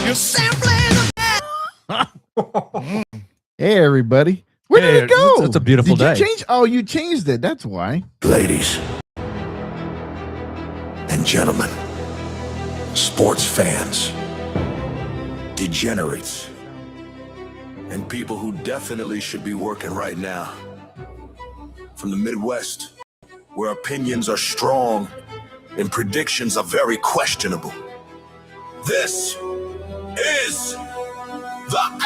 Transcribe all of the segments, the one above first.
You're sampling Hey, everybody. Where did it go? It's a beautiful day. You change? Oh, you changed it. That's why. Ladies and gentlemen, sports fans, degenerates, and people who definitely should be working right now. From the Midwest, where opinions are strong and predictions are very questionable. This is the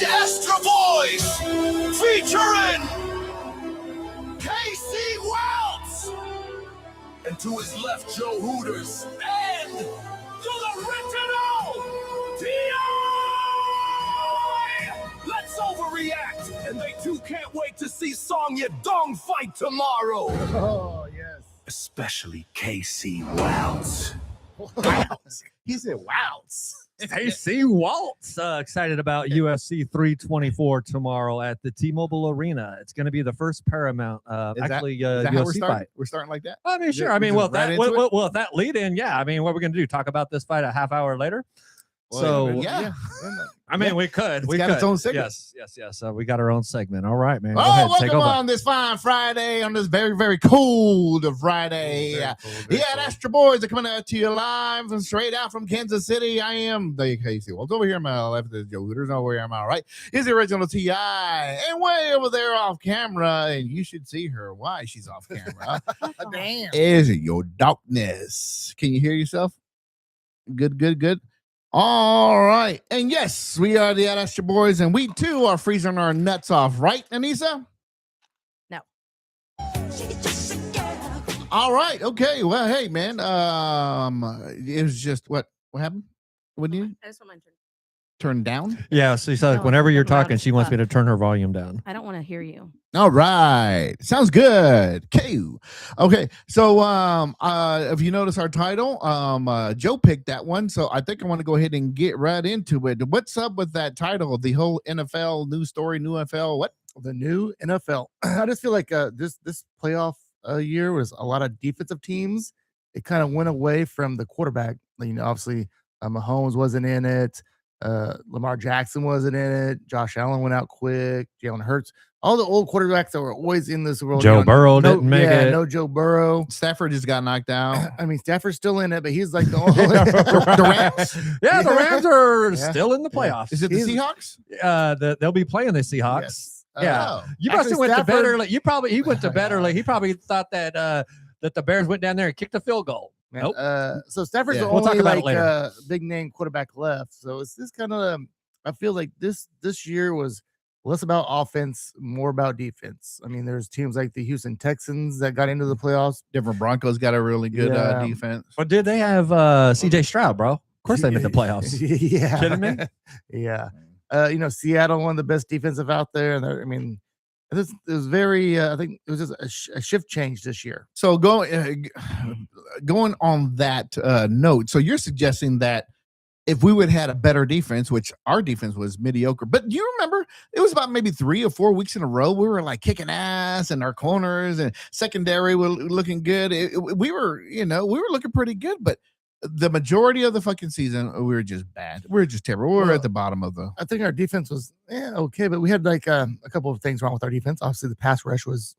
Astra Boys, featuring K.C. Wells, and to his left, Joe Hooters, and to the original T.I. Let's overreact, and they too can't wait to see Song Ya Dong fight tomorrow. Oh, yes. Especially K.C. Wells. He said, "Wows." AC Waltz, excited about UFC 324 tomorrow at the T-Mobile Arena. It's going to be the first Paramount, Is that UFC how we're starting? fight. We're starting like that? I mean, sure. We're I mean, just right into it? well, if that lead in, yeah. I mean, what are we going to do? Talk about this fight a half hour later? Yeah. I mean, we could. It's got its own segment. Yes. We got our own segment. All right, man. Go Oh, ahead, take welcome over. on this fine Friday, on this very, very cold Friday. The Astra Boys are coming out to you live and straight out from Kansas City. I am the Casey Wells. Over here on my left is Joe Hooters. Over here on my right is the original T.I. And way over there off camera, and you should see her. Why she's off camera. Damn. Is your darkness. Can you hear yourself? Good. All right. And yes, we are the Astra Boys, and we too are freezing our nuts off, right, Anissa? No. All right. Okay. Well, hey, man. It was just what happened? What do you I just want mine turned. turn down? Yeah, she said No, whenever you're I'm loud talking, as she wants me fuck. to turn her volume down. I don't want to hear you. All right. Sounds good. Okay. So if you notice our title, Joe picked that one. So I think I want to go ahead and get right into it. What's up with that title? The whole NFL news story, new NFL, what? The new NFL. I just feel like this playoff year was a lot of defensive teams. It kind of went away from the quarterback. You know, obviously Mahomes wasn't in it. Lamar Jackson wasn't in it. Josh Allen went out quick. Jalen Hurts. All the old quarterbacks that were always in this world. Joe Burrow didn't make it. No Joe Burrow. Stafford just got knocked out. I mean, Stafford's still in it, but he's like the only. The Rams? Yeah, the Rams are Yeah. still in the playoffs. Is it the Seahawks? They'll be playing the Seahawks. Yes. Yeah. Oh. You must Actually, have went to bed Stafford- early. He went to bed early. He probably thought that that the Bears went down there and kicked a field goal. Nope. So Stafford's Yeah. the We'll talk only about it like later. big name quarterback left. So it's this kind of I feel like this year was less about offense, more about defense. I mean, there's teams like the Houston Texans that got into the playoffs. Denver Broncos got a really good Yeah. defense. But did they have CJ Stroud, bro? Of course they made the playoffs. Yeah. Kidding me? Yeah. You know, Seattle, one of the best defensive out there. And I mean, it was very, I think it was just a shift change this year. So going on that note, so you're suggesting that if we would have had a better defense, which our defense was mediocre, but do you remember it was about maybe 3 or 4 weeks in a row we were like kicking ass, and our corners and secondary were looking good. We were looking pretty good, but the majority of the fucking season we were just bad. We were just terrible. We were at the bottom of the. I think our defense was okay, but we had like a couple of things wrong with our defense. Obviously, the pass rush was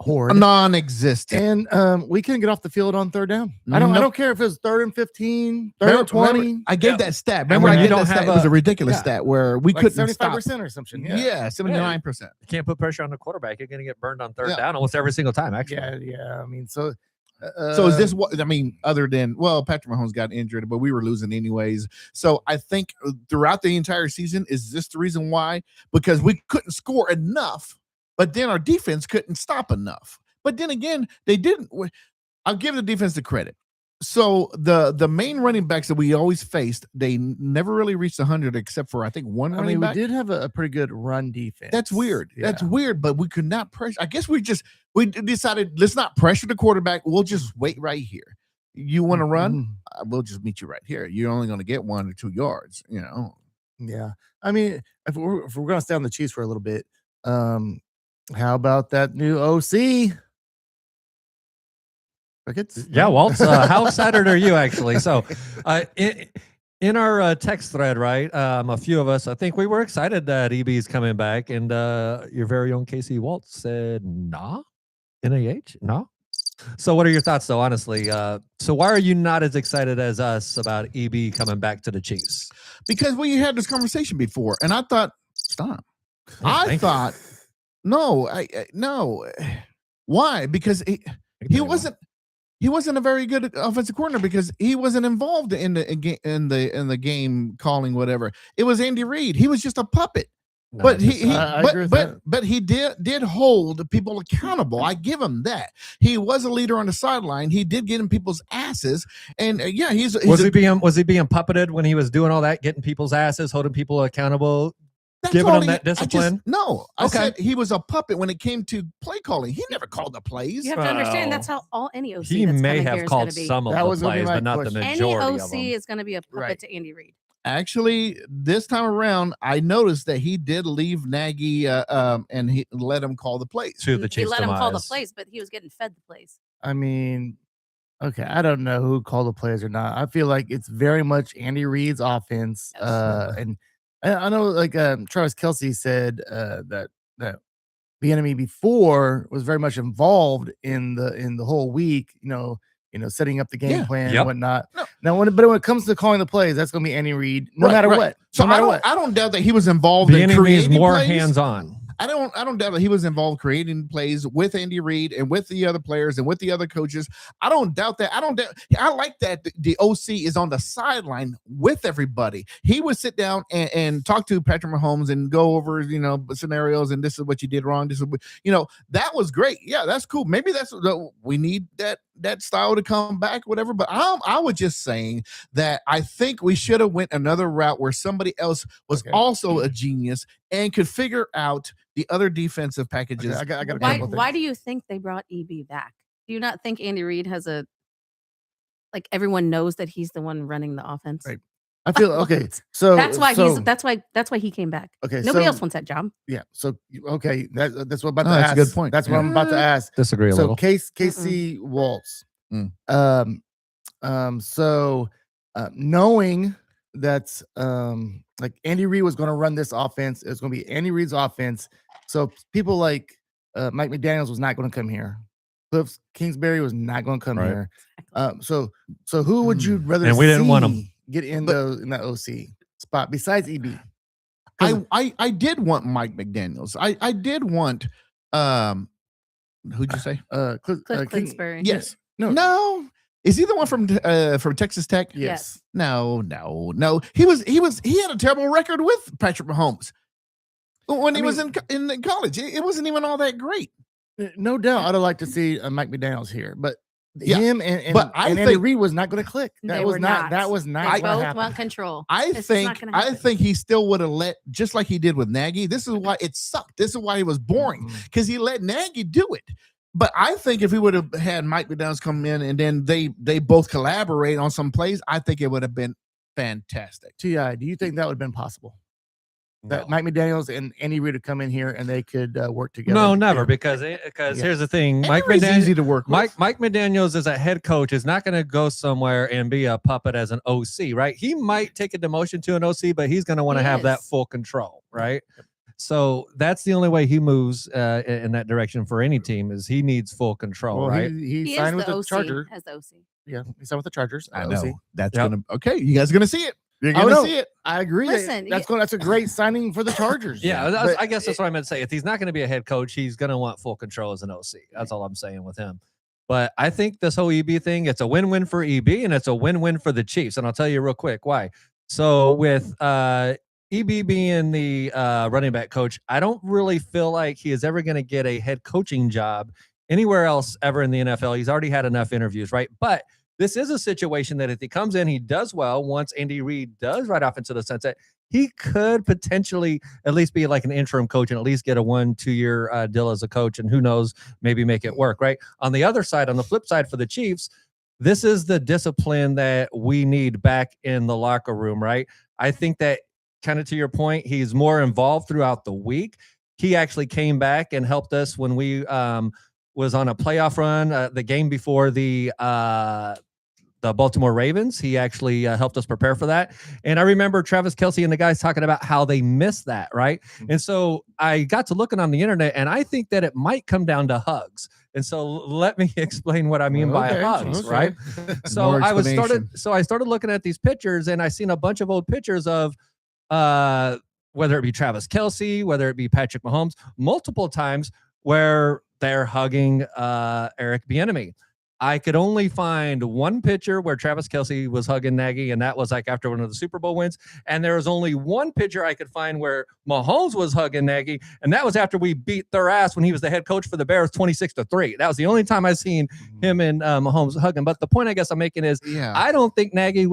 horrid, Non-existent. and we couldn't get off the field on third down. I don't care if it was 3rd and 15, 3rd and 20. I gave Yeah. that stat. And Remember, when I you gave that don't stat. have It was a a- ridiculous yeah. stat where we like couldn't stop. 75% or something. Yeah, 79%. You can't put pressure on the quarterback. You're going to get burned on third Yeah. down almost every single time, actually. Yeah. I mean, so. So is this what I mean? Other than Patrick Mahomes got injured, but we were losing anyways. So I think throughout the entire season, is this the reason why? Because we couldn't score enough, but then our defense couldn't stop enough. But then again, they didn't. I'll give the defense the credit. So the main running backs that we always faced, they never really reached 100 except for I think one I running mean, we back. did have a pretty good run defense. That's weird. Yeah. That's weird, but we could not pressure. I guess we decided let's not pressure the quarterback. We'll just wait right here. You want to run? We'll just meet you right here. You're only going to get 1 or 2 yards, you know. Yeah. I mean, if we're going to stay on the Chiefs for a little bit, how about that new OC? Crickets? Yeah, Waltz, how excited are you actually? So In our text thread, right? A few of us, I think we were excited that EB's coming back, and your very own Casey Waltz said, "Nah, NAH, nah." So, what are your thoughts, though? Honestly, so why are you not as excited as us about EB coming back to the Chiefs? Because we had this conversation before, and I thought, stop. Oh, I thank you. thought, no, no. Why? Because he wasn't a very good offensive coordinator because he wasn't involved in the game calling, whatever. It was Andy Reid. He was just a puppet. No, But I agree with that. but he did hold people accountable. I give him that. He was a leader on the sideline. He did get in people's asses, and yeah, was he being puppeted when he was doing all that, getting people's asses, holding people accountable, giving them that discipline? I said he was a puppet when it came to play calling. He never called the plays. You have to understand that's how any OC. He that's may coming have here is called gonna be. some of That the was gonna be plays, my but not the question. Any majority of OC them. is going to be a puppet Right. to Andy Reid. Actually, this time around, I noticed that he did leave Nagy and he let him call the plays. To the He Chiefs' let him call the demise. plays, but he was getting fed the plays. I mean, okay, I don't know who called the plays or not. I feel like it's very much Andy Reid's offense. And I know, like Travis Kelce said that the enemy before was very much involved in the whole week. You know, setting up the game plan Yep. and whatnot. No. Now, when it comes to calling the plays, that's going to be Andy Reid, no Right, matter right. what. So No matter what. I don't doubt that he was involved The in enemy is creating more plays. hands-on. I don't doubt that he was involved creating plays with Andy Reid and with the other players and with the other coaches. I don't doubt that. I like that the OC is on the sideline with everybody. He would sit down and talk to Patrick Mahomes and go over, scenarios, and this is what you did wrong. This is what, that was great. Yeah, that's cool. Maybe we need that style to come back, whatever. But I was just saying that I think we should have went another route where somebody else was also a genius and could figure out the other defensive packages. Okay, I got a Why? couple Why things. do you think they brought EB back? Do you not think Andy Reid has everyone knows that he's the one running the offense? Right. I feel okay. So That's why he came back. okay. Nobody so, else wants that job. Yeah. So okay, that's what I'm about to That's ask. a good point. That's what I'm about to ask. Disagree a So little. Casey Waltz. Mm. Knowing that like Andy Reid was going to run this offense, it's going to be Andy Reid's offense. So people like Mike McDaniels was not going to come here. Cliff Kingsbury was not going to come Right. here. So who would you rather And we didn't want him. see get in that OC spot besides EB? I did want Mike McDaniels. I did want who'd you say? Cliff Kingsbury. Yes. No. Is he the one from Texas Tech? Yes. No. He had a terrible record with Patrick Mahomes when he was in college. It wasn't even all that great. No doubt, I'd have liked to see Mike McDaniels here, but Yeah, him and Andy think- Reid was not going to click. That They was were not. That not. was They not. both happen. want control. I This is not think gonna happen. he still would have let, just like he did with Nagy. This is why it sucked. This is why he was boring, because he let Nagy do it. But I think if he would have had Mike McDaniels come in and then they both collaborate on some plays, I think it would have been fantastic. Ti, do you think that would have been possible? That No. Mike McDaniels and Andy Reid would come in here and they could work together? No, never, Yeah. because Yeah. here's the thing. And Mike he's McDaniels, easy to work with. Mike McDaniels as a head coach is not going to go somewhere and be a puppet as an OC, right? He might take a demotion to an OC, but he's going to want to He have that is. full control, right? So that's the only way he moves in that direction for any team is he needs full control, Well, right? he He signed is with the the OC. Chargers. As the OC. Yeah, he signed with the Chargers. I OC. know that's Yep. gonna okay. You guys are gonna see it. You're I gonna know. see it. I agree. Listen, That's a great signing for the Chargers. Yeah, But I guess that's what I meant to say. If he's not going to be a head coach, he's going to want full control as an OC. That's all I'm saying with him. But I think this whole EB thing, it's a win-win for EB and it's a win-win for the Chiefs. And I'll tell you real quick why. So with EB being the running back coach, I don't really feel like he is ever going to get a head coaching job anywhere else ever in the NFL. He's already had enough interviews, right? But this is a situation that if he comes in, he does well. Once Andy Reid does ride off into the sunset, he could potentially at least be like an interim coach and at least get a 1-2 year deal as a coach. And who knows, maybe make it work, right? On the other side, on the flip side for the Chiefs, this is the discipline that we need back in the locker room, right? I think that kind of to your point, he's more involved throughout the week. He actually came back and helped us when we was on a playoff run, the game before the the Baltimore Ravens. He actually helped us prepare for that. And I remember Travis Kelce and the guys talking about how they missed that, right? And so I got to looking on the internet, and I think that it might come down to hugs. And so let me explain what I mean by hugs, right? So I started looking at these pictures, and I seen a bunch of old pictures of whether it be Travis Kelce, whether it be Patrick Mahomes, multiple times where they're hugging Eric Bieniemy. I could only find one picture where Travis Kelce was hugging Nagy, and that was like after one of the Super Bowl wins. And there was only one picture I could find where Mahomes was hugging Nagy, and that was after we beat their ass when he was the head coach for the Bears 26-3. That was the only time I seen him and Mahomes hugging. But the point I guess I'm making is I don't think Nagy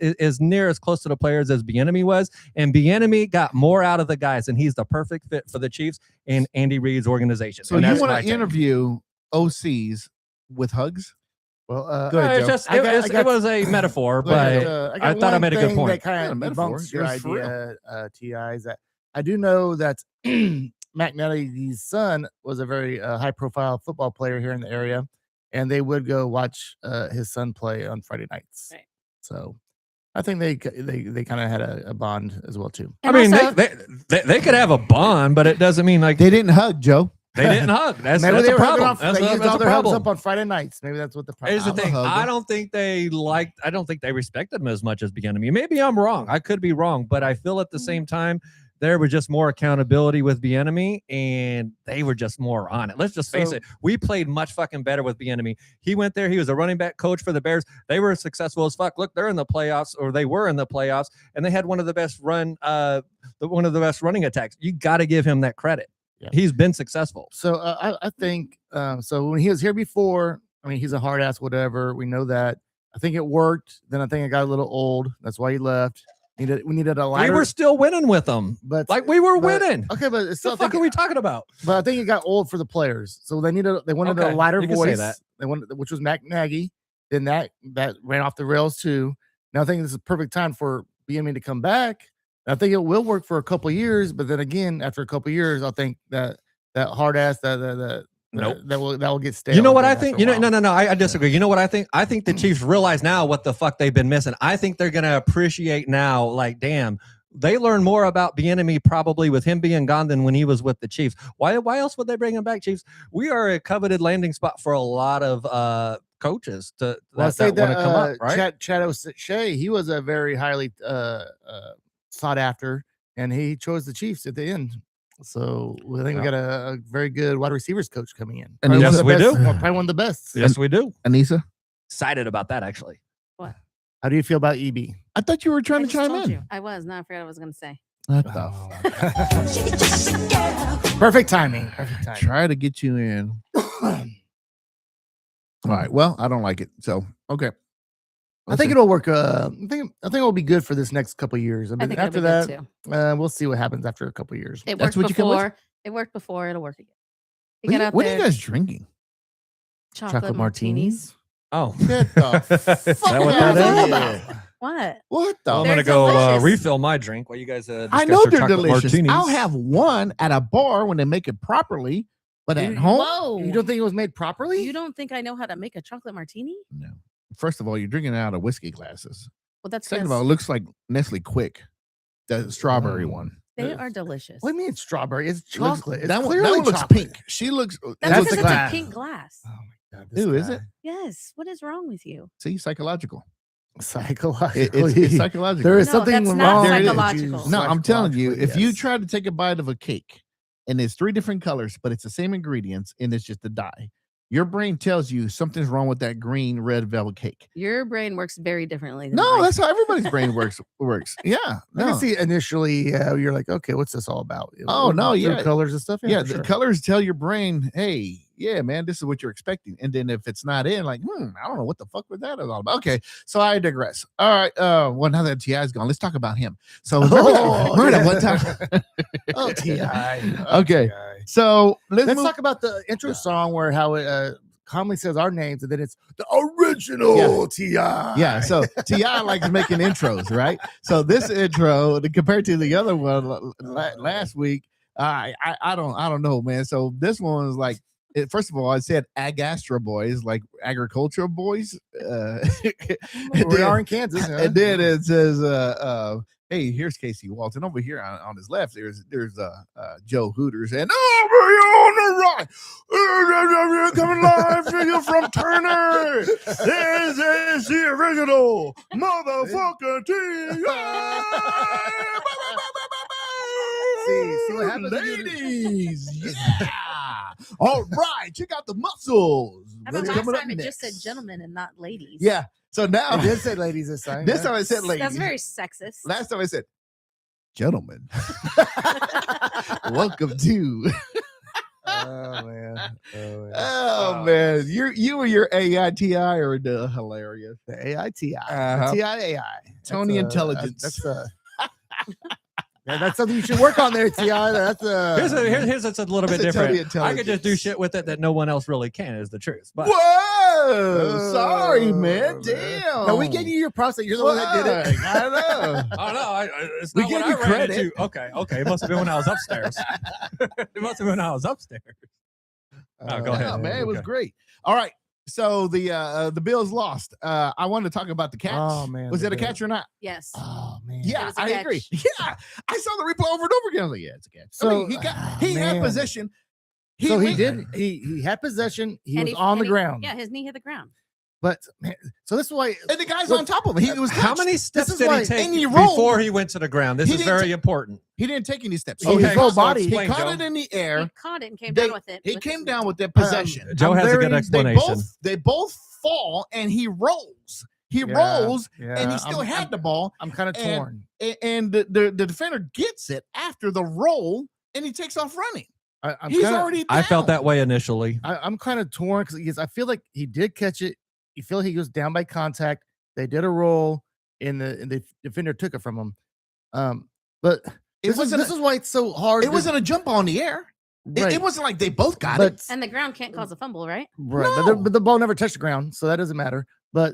is near as close to the players as Bieniemy was, and Bieniemy got more out of the guys, and he's the perfect fit for the Chiefs and Andy Reid's organization. So you want to interview OCs with hugs? Well, go ahead, it was a metaphor, but I thought I made a good point. That kind of debunks your idea, T.I., is that I do know that Matt Nagy's son was a very high-profile football player here in the area, and they would go watch his son play on Friday nights. Right. So I think they kind of had a bond as well too. And I mean, also, they could have a bond, but it doesn't mean like they didn't hug, Joe. They didn't hug. That's a problem. They used all their hugs up on Friday nights. Maybe that's what the problem. Here's the thing. I don't think they respected him as much as Bieniemy. Maybe I'm wrong. I could be wrong, but I feel at the same time there was just more accountability with Bieniemy, and they were just more on it. Let's just face it. We played much fucking better with Bieniemy. He went there. He was a running back coach for the Bears. They were successful as fuck. Look, they're in the playoffs, or they were in the playoffs, and they had one of the best running attacks. You got to give him that credit. Yeah. He's been successful. So I think so when he was here before, I mean, he's a hard ass, whatever. We know that. I think it worked. Then I think it got a little old. That's why he left. We needed a lighter. We were still winning with them, but we were winning. Okay, but it's still, what the fuck are we talking about? But I think it got old for the players. So they wanted a lighter voice. They wanted, which was Matt Nagy. Then that ran off the rails too. Now I think this is a perfect time for Bieniemy to come back. I think it will work for a couple of years, but then again, after a couple of years, I think that hard ass that will get stale. You know what I think? No. I disagree. You know what I think? I think the Chiefs realize now what the fuck they've been missing. I think they're gonna appreciate now. Like, damn, they learn more about Bieniemy probably with him being gone than when he was with the Chiefs. Why else would they bring him back, Chiefs? We are a coveted landing spot for a lot of coaches that want to come up, right? Chad O'Shea, he was a very highly sought after, and he chose the Chiefs at the end. So I think we got a very good wide receivers coach coming in. And yes, we do. Probably one of the best. Yes, we do. Anissa, excited about that actually. What? How do you feel about EB? I thought you were trying to chime in. I was. Now I forgot what I was going to say. Perfect timing. Try to get you in. All right. Well, I don't like it. So okay. I think it'll work. I think it'll be good for this next couple of years. I mean, after that, we'll see what happens after a couple of years. It worked before. It worked before. It'll work again. What are you guys drinking? Chocolate martinis. Oh, get the fuck what that is? What the? I'm gonna go refill my drink while you guys. I know they're delicious. Martinis. I'll have one at a bar when they make it properly, but at home, you don't think it was made properly? You don't think I know how to make a chocolate martini? No. First of all, you're drinking it out of whiskey glasses. Well, that's second of all, it looks like Nestle Quick, the strawberry one. They are delicious. What do you mean it's strawberry? It's chocolate. It's that one clearly looks pink. She looks. That's because it's a pink glass. Oh my god! Who is it? Yes. What is wrong with you? See, psychological. It's psychological. There is something wrong. Psychological. No, I'm telling you, if you try to take a bite of a cake and it's 3 different colors, but it's the same ingredients and it's just a dye, your brain tells you something's wrong with that green red velvet cake. Your brain works very differently. No, that's how everybody's brain works. Yeah. No. I see initially you're like, okay, what's this all about? Oh, no, yeah. Colors and stuff. Yeah, the colors tell your brain, hey, yeah, man, this is what you're expecting. And then if it's not in, like, I don't know what the fuck was that all about. Okay, so I digress. All right, well, now that T.I.'s gone, let's talk about him. So remember that one time? Oh, T.I. Okay, so let's talk about the intro song where how it commonly says our names, and then it's the original T.I. Yeah, so T.I. likes making intros, right? So this intro, compared to the other one last week, I don't know, man. So this one is like, First of all, I said Astra Boys, like agricultural boys. We are in Kansas. Huh? And then it says, "Hey, here's Casey Walton over here on his left. There's Joe Hooters, and on the right, coming live to you from Turner. This is the original motherfucking team. See what happens, ladies. Yeah. All right, check out the muscles. How about What's last coming up time it just next? said gentlemen and not ladies? Yeah. So now I did say ladies this time. this time I said ladies. That's very sexist. Last time I said gentlemen. Welcome to. Oh man. Oh man, you and your AITI are hilarious. The AITI, Uh-huh. TIAI, Tony Intelligence. That's something you should work on there, Ti. That's Here's it's a little bit That's a Tony different. I could just do Intelligence. shit with it that no one else really can. Is the truth. But Whoa! Sorry, man. man. Damn. No, we gave you your props that you're the one that did it. I know. I don't know. It's We not give what you I ran credit. into. Okay. It must have been when I was upstairs. It must have been when I was upstairs. Oh, go ahead. Yeah, man, it was Okay. great. All right. So the Bills lost. I wanted to talk about the catch. Oh man, Was the it a Bills. catch or not? Yes. Oh man. Yeah, was a I agree. catch. Yeah, I saw the replay over and over again. I was like, yeah, it's a catch. So, He had man. possession. So he did. He had possession. He And was on the and ground. Yeah, his knee hit the ground. But man, so this is why. And the guy's Look, on top of him. He was How touched. many steps is did why- he take and he rolled. before he went to the ground? This He is didn't very ta- important. He didn't take any steps. Oh, he, his whole so body. he explain, caught Joe. it in the air. He caught it and came They- down with it. He with came his- down with that possession. Joe I'm has a very- good They explanation. both fall and he rolls. He Yeah, rolls yeah, and he still had the ball. I'm kind of and- torn. And the defender gets it after the roll and he takes off running. I'm He's kinda, already down. I felt that way initially. I'm kind of torn because I feel like he did catch it. You feel he was down by contact. They did a roll, and the defender took it from him. But this is why it's so hard. It wasn't a jump on the air. right. It wasn't like they both got but, it. And the ground can't cause a fumble, right? right. No. But the ball never touched the ground, so that doesn't matter. But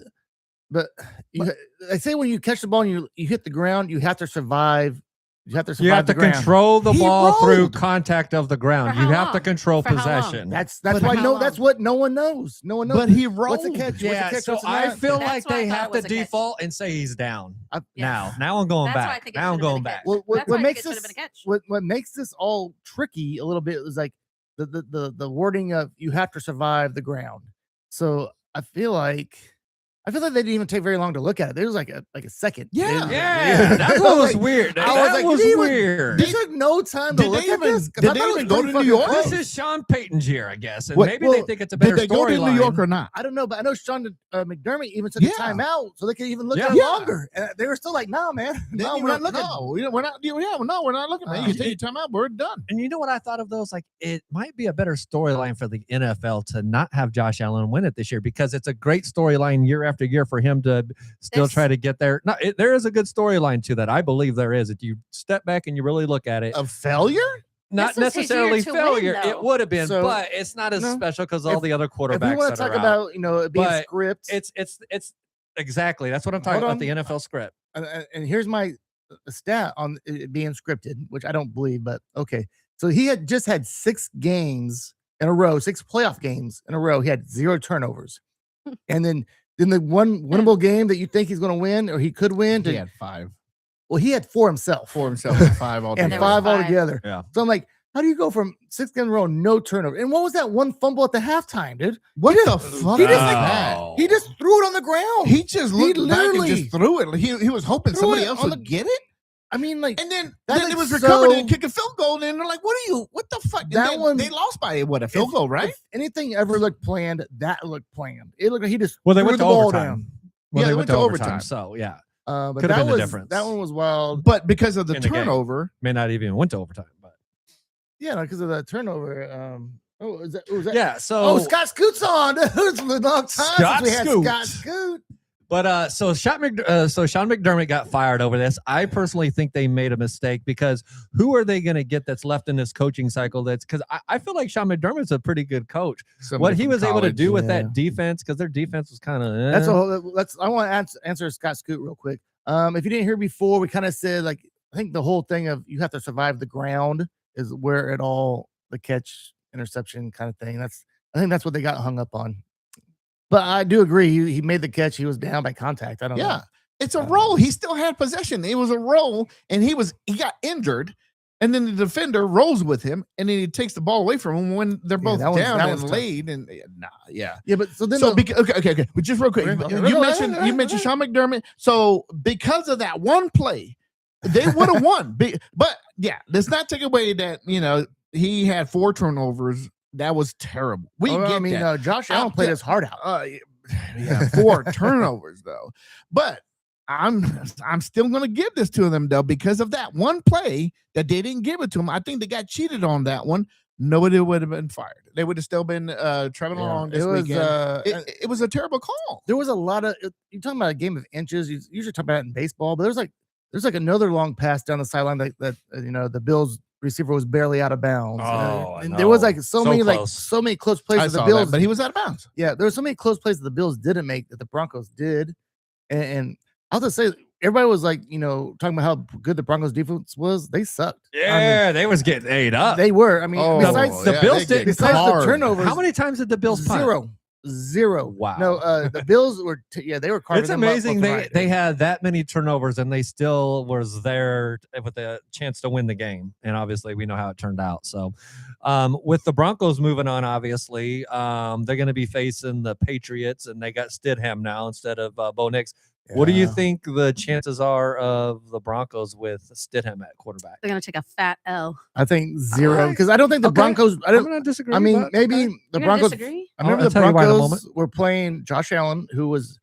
I say when you catch the ball and you hit the ground, you have to survive. You have to survive You have the to ground. control the He ball through rolled. contact of the ground. For You how have to long? control For how long? possession. That's But why how that's long? what no one knows. No one knows. But he What's a rolled. catch? Yeah, What's a catch? so What's a I not? feel That's like why I they thought have it to was a catch. default and say he's down. Yes. Now I'm going That's why I back. think it Now I'm should have going been a back. catch. What That's why I think makes it should this have been a catch. what makes this all tricky a little bit is like the wording of you have to survive the ground. So I feel like they didn't even take very long to look at it. There was like a second. Yeah. Yeah, that's what was weird. I That was like, was did he even- weird. They took no time to Did look they at even- this. 'Cause did I they thought it even was go pretty to New fucking York? close. This is Sean Payton's year, I guess, and What- maybe well, they think it's a better Did they go to New storyline. York or not? I don't know, but I know Sean McDermott even took a Yeah. timeout so they could even look Yeah. at it Yeah. longer. And they were still like, "No, man, no, We're not looking. No, we're not. Yeah, no, we're not looking. Man, you can take your time out. We're done. And you know what I thought of those? Like, it might be a better storyline for the NFL to not have Josh Allen win it this year because it's a great storyline year after year for him to still This- try to get there. No, there is a good storyline to that. I believe there is. If you step back and you really look at it, A failure? not This was his year necessarily to win, failure. though. It would have been, So, but it's not as no, special because all if- the other If quarterbacks we want that to talk are out. about it being But script, It's exactly that's what I'm talking Hold about. The on. NFL script. and here's my stat on it being scripted, which I don't believe, but okay. So he had just had 6 games in a row, 6 playoff games in a row. He had 0 turnovers, and then the one winnable game that you think he's going to win or he could win, He had 5 well, he had 4 himself, for himself. And 5 and altogether. There was 5 5. altogether. Yeah. So I'm like, how do you go from 6 games in a row, no turnover? And what was that one fumble at the halftime, dude? What the fuck? he is just that? Oh. He just threw it on the ground. He just looked back and literally just threw it. He was hoping threw somebody it else on would the- get it. I mean, like And then That it was looks recovered so- and kick a field goal. And then they're like, what the fuck? And That then one- they lost by what, a field if- goal, right? If anything ever looked planned, that looked planned. It looked like he just Well, they threw went the to ball overtime. down. Well, Yeah, they went to overtime. overtime. So yeah, But Could have that been the was difference. that one was wild. But because of the In the game. turnover, may not even went to overtime, but Yeah, because of the turnover. Was that? yeah. So Oh, Scott Scoot's on. It was a long time Scott since we had Scoot. Scott Scoot. But so Sean McDermott got fired over this. I personally think they made a mistake because who are they going to get that's left in this coaching cycle? That's because I feel like Sean McDermott's a pretty good coach. What he was able to do with yeah. that defense, because their defense was kind of That's a whole. I want to answer Scott Scoot real quick. If you didn't hear before, we kind of said like I think the whole thing of you have to survive the ground is where it all the catch interception kind of thing. I think that's what they got hung up on. But I do agree. He made the catch. He was down by contact. I don't know. Yeah, it's a roll. He still had possession. It was a roll, and he got injured. And then the defender rolls with him, and then he takes the ball away from him when they're both down and laid. And yeah. But so then, okay. But just real quick, you mentioned Sean McDermott. So because of that one play, they would have won. But yeah, let's not take away that he had 4 turnovers. That was terrible. Josh Allen played his heart out. Yeah, 4 turnovers though. But I'm still going to give this to them though because of that one play that they didn't give it to him. I think they got cheated on that one. Nobody would have been fired. They would have still been traveling along this weekend. It was a terrible call. There was a lot of you're talking about a game of inches. You usually talk about it in baseball, but there's like another long pass down the sideline that the Bills receiver was barely out of bounds. And there was like so many close plays that the Bills, but he was out of bounds. Yeah, there were so many close plays that the Bills didn't make that the Broncos did, and I'll just say everybody was like, talking about how good the Broncos defense was. They sucked. Yeah, they was getting ate up. They were. Besides the Bills the turnovers. How many times did the Bills punt? Zero. Wow. No, the Bills were. They were carving. It's amazing they had that many turnovers and they still was there with a chance to win the game. And obviously, we know how it turned out. So, with the Broncos moving on, obviously, they're going to be facing the Patriots, and they got Stidham now instead of Bo Nix. Yeah. What do you think the chances are of the Broncos with Stidham at quarterback? They're going to take a fat L. I think 0 because I don't think the Broncos. I'm going to disagree. Maybe the Broncos. Disagree? I remember the Broncos were playing Josh Allen, who was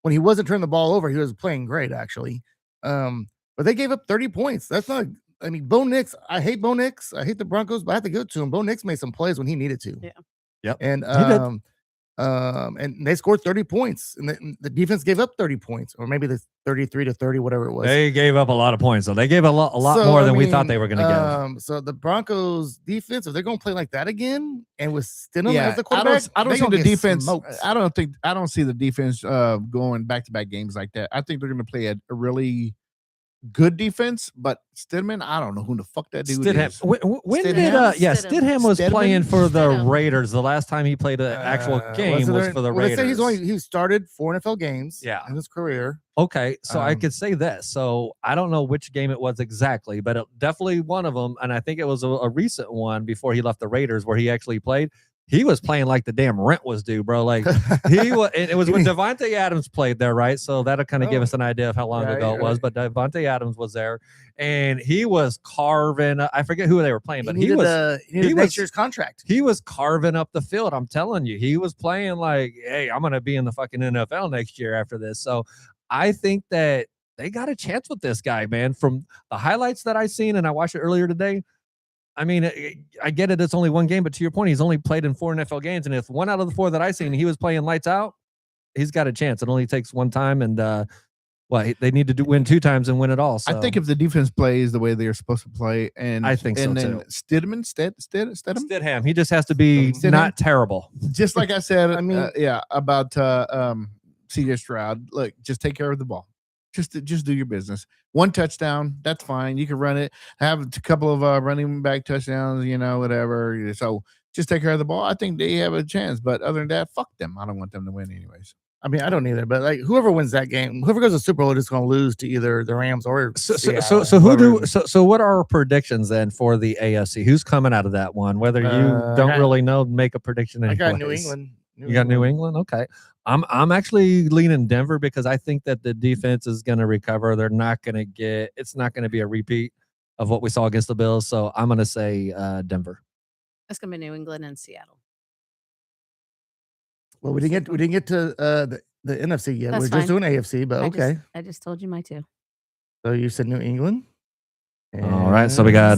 when he wasn't turning the ball over, he was playing great actually. But they gave up 30 points. That's not. Bo Nix. I hate Bo Nix. I hate the Broncos, but I have to give it to him. Bo Nix made some plays when he needed to. Yeah. Yep. And they scored 30 points, and the defense gave up 30 points, or maybe the 33-30, whatever it was. They gave up a lot of points, so they gave a lot more than we thought they were going to give. So the Broncos defense, if they're going to play like that again, and with Stidham as the quarterback, I don't see the defense. I don't see the defense going back-to-back games like that. I think they're going to play a really good defense, but Stidham, I don't know who the fuck that dude is. Stidham was playing for the Raiders. The last time he played an actual game was for the Raiders. They say he started 4 NFL games in his career. Okay, so I could say this. So I don't know which game it was exactly, but definitely one of them, and I think it was a recent one before he left the Raiders where he actually played. He was playing like the damn rent was due, bro. Like he was. It was when Devontae Adams played there, right? So that'll kind of give us an idea of how long ago it was. But Devontae Adams was there, and he was carving. I forget who they were playing, but he was next year's contract. He was carving up the field. I'm telling you, he was playing like, hey, I'm gonna be in the fucking NFL next year after this. So I think that they got a chance with this guy, man. From the highlights that I seen, and I watched it earlier today. I mean, I get it. It's only one game, but to your point, he's only played in 4 NFL games. And if 1 out of the 4 that I seen, he was playing lights out, he's got a chance. It only takes 1 time. And they need to win 2 times and win it all. So. I think if the defense plays the way they're supposed to play, and I think and so then too. Stidham, he just has to be not terrible. Just like I said, about CJ Stroud. Look, just take care of the ball. Just do your business. 1 touchdown, that's fine. You can run it. Have a couple of running back touchdowns, whatever. So just take care of the ball. I think they have a chance. But other than that, fuck them. I don't want them to win anyways. I don't either. But like whoever wins that game, whoever goes to the Super Bowl is going to lose to either the Rams or So what are our predictions then for the AFC? Who's coming out of that one? Whether you don't really know, make a prediction. I got New England. You got New England? Okay. I'm actually leaning Denver because I think that the defense is going to recover. They're not going to it's not going to be a repeat of what we saw against the Bills. So I'm going to say Denver. That's going to be New England and Seattle. Well, we didn't get to the NFC yet. We're just doing AFC, but okay. I just told you my 2. So you said New England. All right. So we got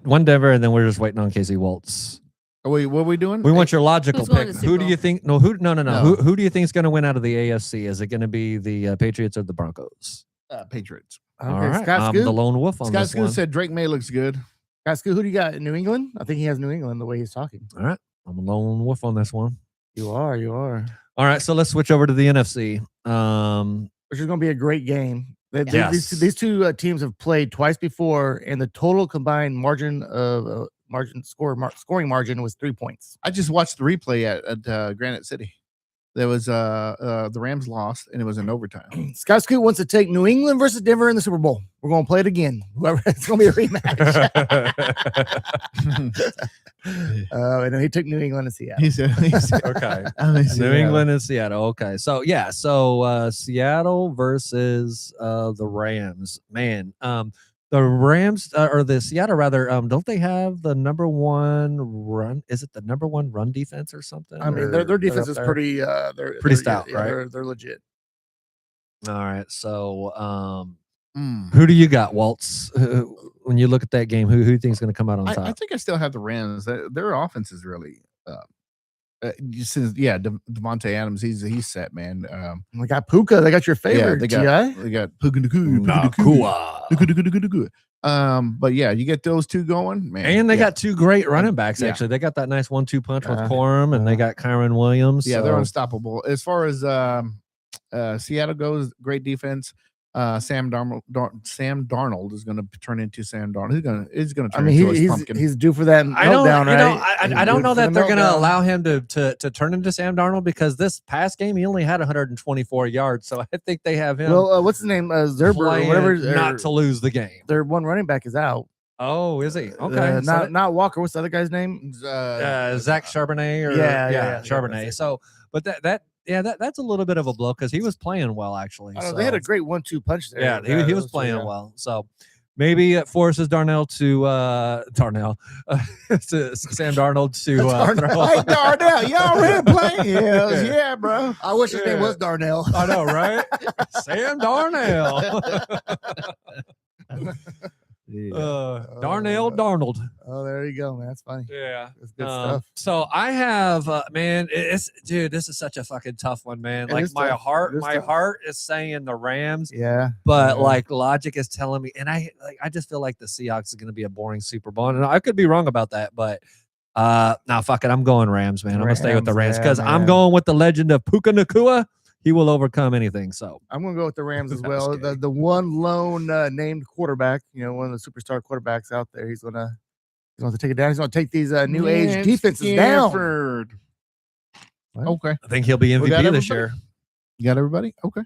1 Denver, and then we're just waiting on Casey Waltz. Wait, what are we doing? We want your logical pick. Who do you think? No. Who do you think is going to win out of the AFC? Is it going to be the Patriots or the Broncos? Patriots. Okay, all right. I'm the lone wolf on Scott this one. Scoot said Drake May looks good. Scott Scoot, who do you got in New England? I think he has New England the way he's talking. All right. I'm a lone wolf on this one. You are. All right. So let's switch over to the NFC. Which is going to be a great game. These 2 teams have played twice before, and the total combined margin of scoring margin was 3 points. I just watched the replay at Granite City. There was the Rams lost, and it was in overtime. Scott Scoot wants to take New England versus Denver in the Super Bowl. We're going to play it again. Whoever it's going to be a rematch. And he took New England and Seattle. He said Okay. New New England and Seattle. Okay. So yeah. So Seattle versus the Rams. Man, the Rams or the Seattle rather, don't they have the number one run? Is it the number one run defense or something? I mean, Or their defense up is there? pretty Pretty stout, yeah, right? They're legit. All right. So who do you got, Waltz? When you look at that game, who do you think is going to come out on top? I think I still have the Rams. Their offense is really Devontae Adams, he's set, man. We got Puka. They got your favorite. they G.I. got Puka Nakua. But yeah, you get those two going, man. And they got two great running backs, Yeah. actually. They got that nice 1-2 punch with Corum, and they got Kyron Williams. Yeah, they're so- unstoppable. As far as Seattle goes, great defense. Sam Darnold is going to turn into Sam Darnold. He's going to turn into his pumpkin. he's due for that I don't, meltdown, you know, right? I don't know that they're going to meltdown. allow him to turn into Sam Darnold because this past game he only had 124 yards, so I think they have him. Well, what's his name? Zerber or playing whatever. not to lose the game. Their one running back is out. Oh, is he? Okay, Not Walker. What's the other guy's name? Zach Charbonnet or yeah, Charbonnet. that's it. So, but that's a little bit of a blow because he was playing well actually. I know, they had a great 1-2 punch there. Yeah, he was playing well. So maybe it forces Darnell to Sam Darnold to Hey, Darnell, you already playing? Yeah, bro. I wish his name was Darnell. I know, right? Sam Darnell. Darnell Darnold. Oh, there you go, man. That's funny. Yeah, That's good stuff. So I have, man, dude, this is such a fucking tough one, man. It Like is my tough. heart, It is my tough. heart is saying the Rams, Yeah. but Yeah. like logic is telling me, and I just feel like the Seahawks is going to be a boring Super Bowl, and I could be wrong about that, but nah, fuck it, I'm going Rams, man. I'm gonna stay with the Rams Rams, because yeah, I'm man. going with the legend of Puka Nakua. He will overcome anything. So I'm gonna go with the Rams as That was well. good. The one lone named quarterback, one of the superstar quarterbacks out there. He's gonna take it down. He's gonna take these new age defenses down. Stafford. What? Okay. I think he'll be We got MVP this everybody? year. You got everybody? Okay.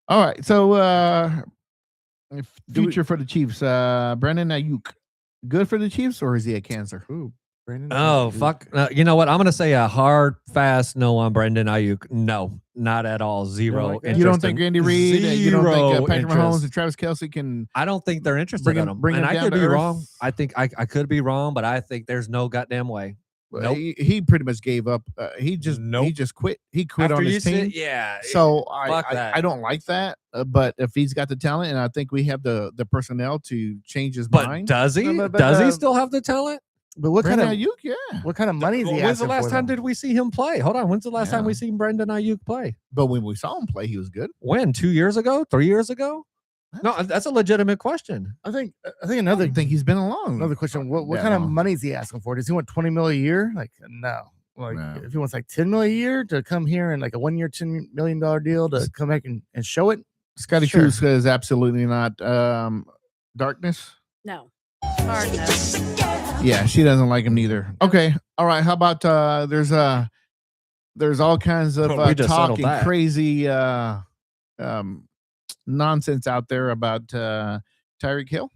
All right. So future for the Chiefs. Brandon Ayuk. Good for the Chiefs, or is he a cancer? Ooh, Brandon. Oh, Ayuk. fuck. You know what? I'm going to say a hard, fast no on Brendan Ayuk. No, not at all. Zero like that? interest. You don't think in- Andy Reid, you don't think Zero Patrick interest. Mahomes and Travis Kelce can I don't think they're interested Bring in him- him. bring And him I down could to be earth? wrong. I think I could be wrong, but I think there's no goddamn way. Nope. he pretty much gave up. He just quit. He quit After on you his team. said, yeah. So fuck I that. don't like that. But if he's got the talent, and I think we have the personnel to change his but mind. does he? No, but, does he still have the talent? But what kind Brandon of Ayuk, yeah. what kind of money is he When's the asking last for, time though? did we see him play? Hold on. When's the last time Yeah. we seen Brendan Ayuk play? But when we saw him play, he was good. When? 2 years ago? 3 years ago? No, that's a legitimate question. I think I another think he's been along. another question. What that kind of long. money is he asking for? Does he want 20 mil a year? Like no. Like No. if he wants like 10 mil a year to come here and like a 1 year $10 million deal to come back and show it. Scotty Sure. Cruz says absolutely not. Darkness. No. Hard no. Yeah, she doesn't like him neither. Okay, all right. How about there's all kinds of Well, we just talk settled and that. crazy nonsense out there about Tyreek Hill.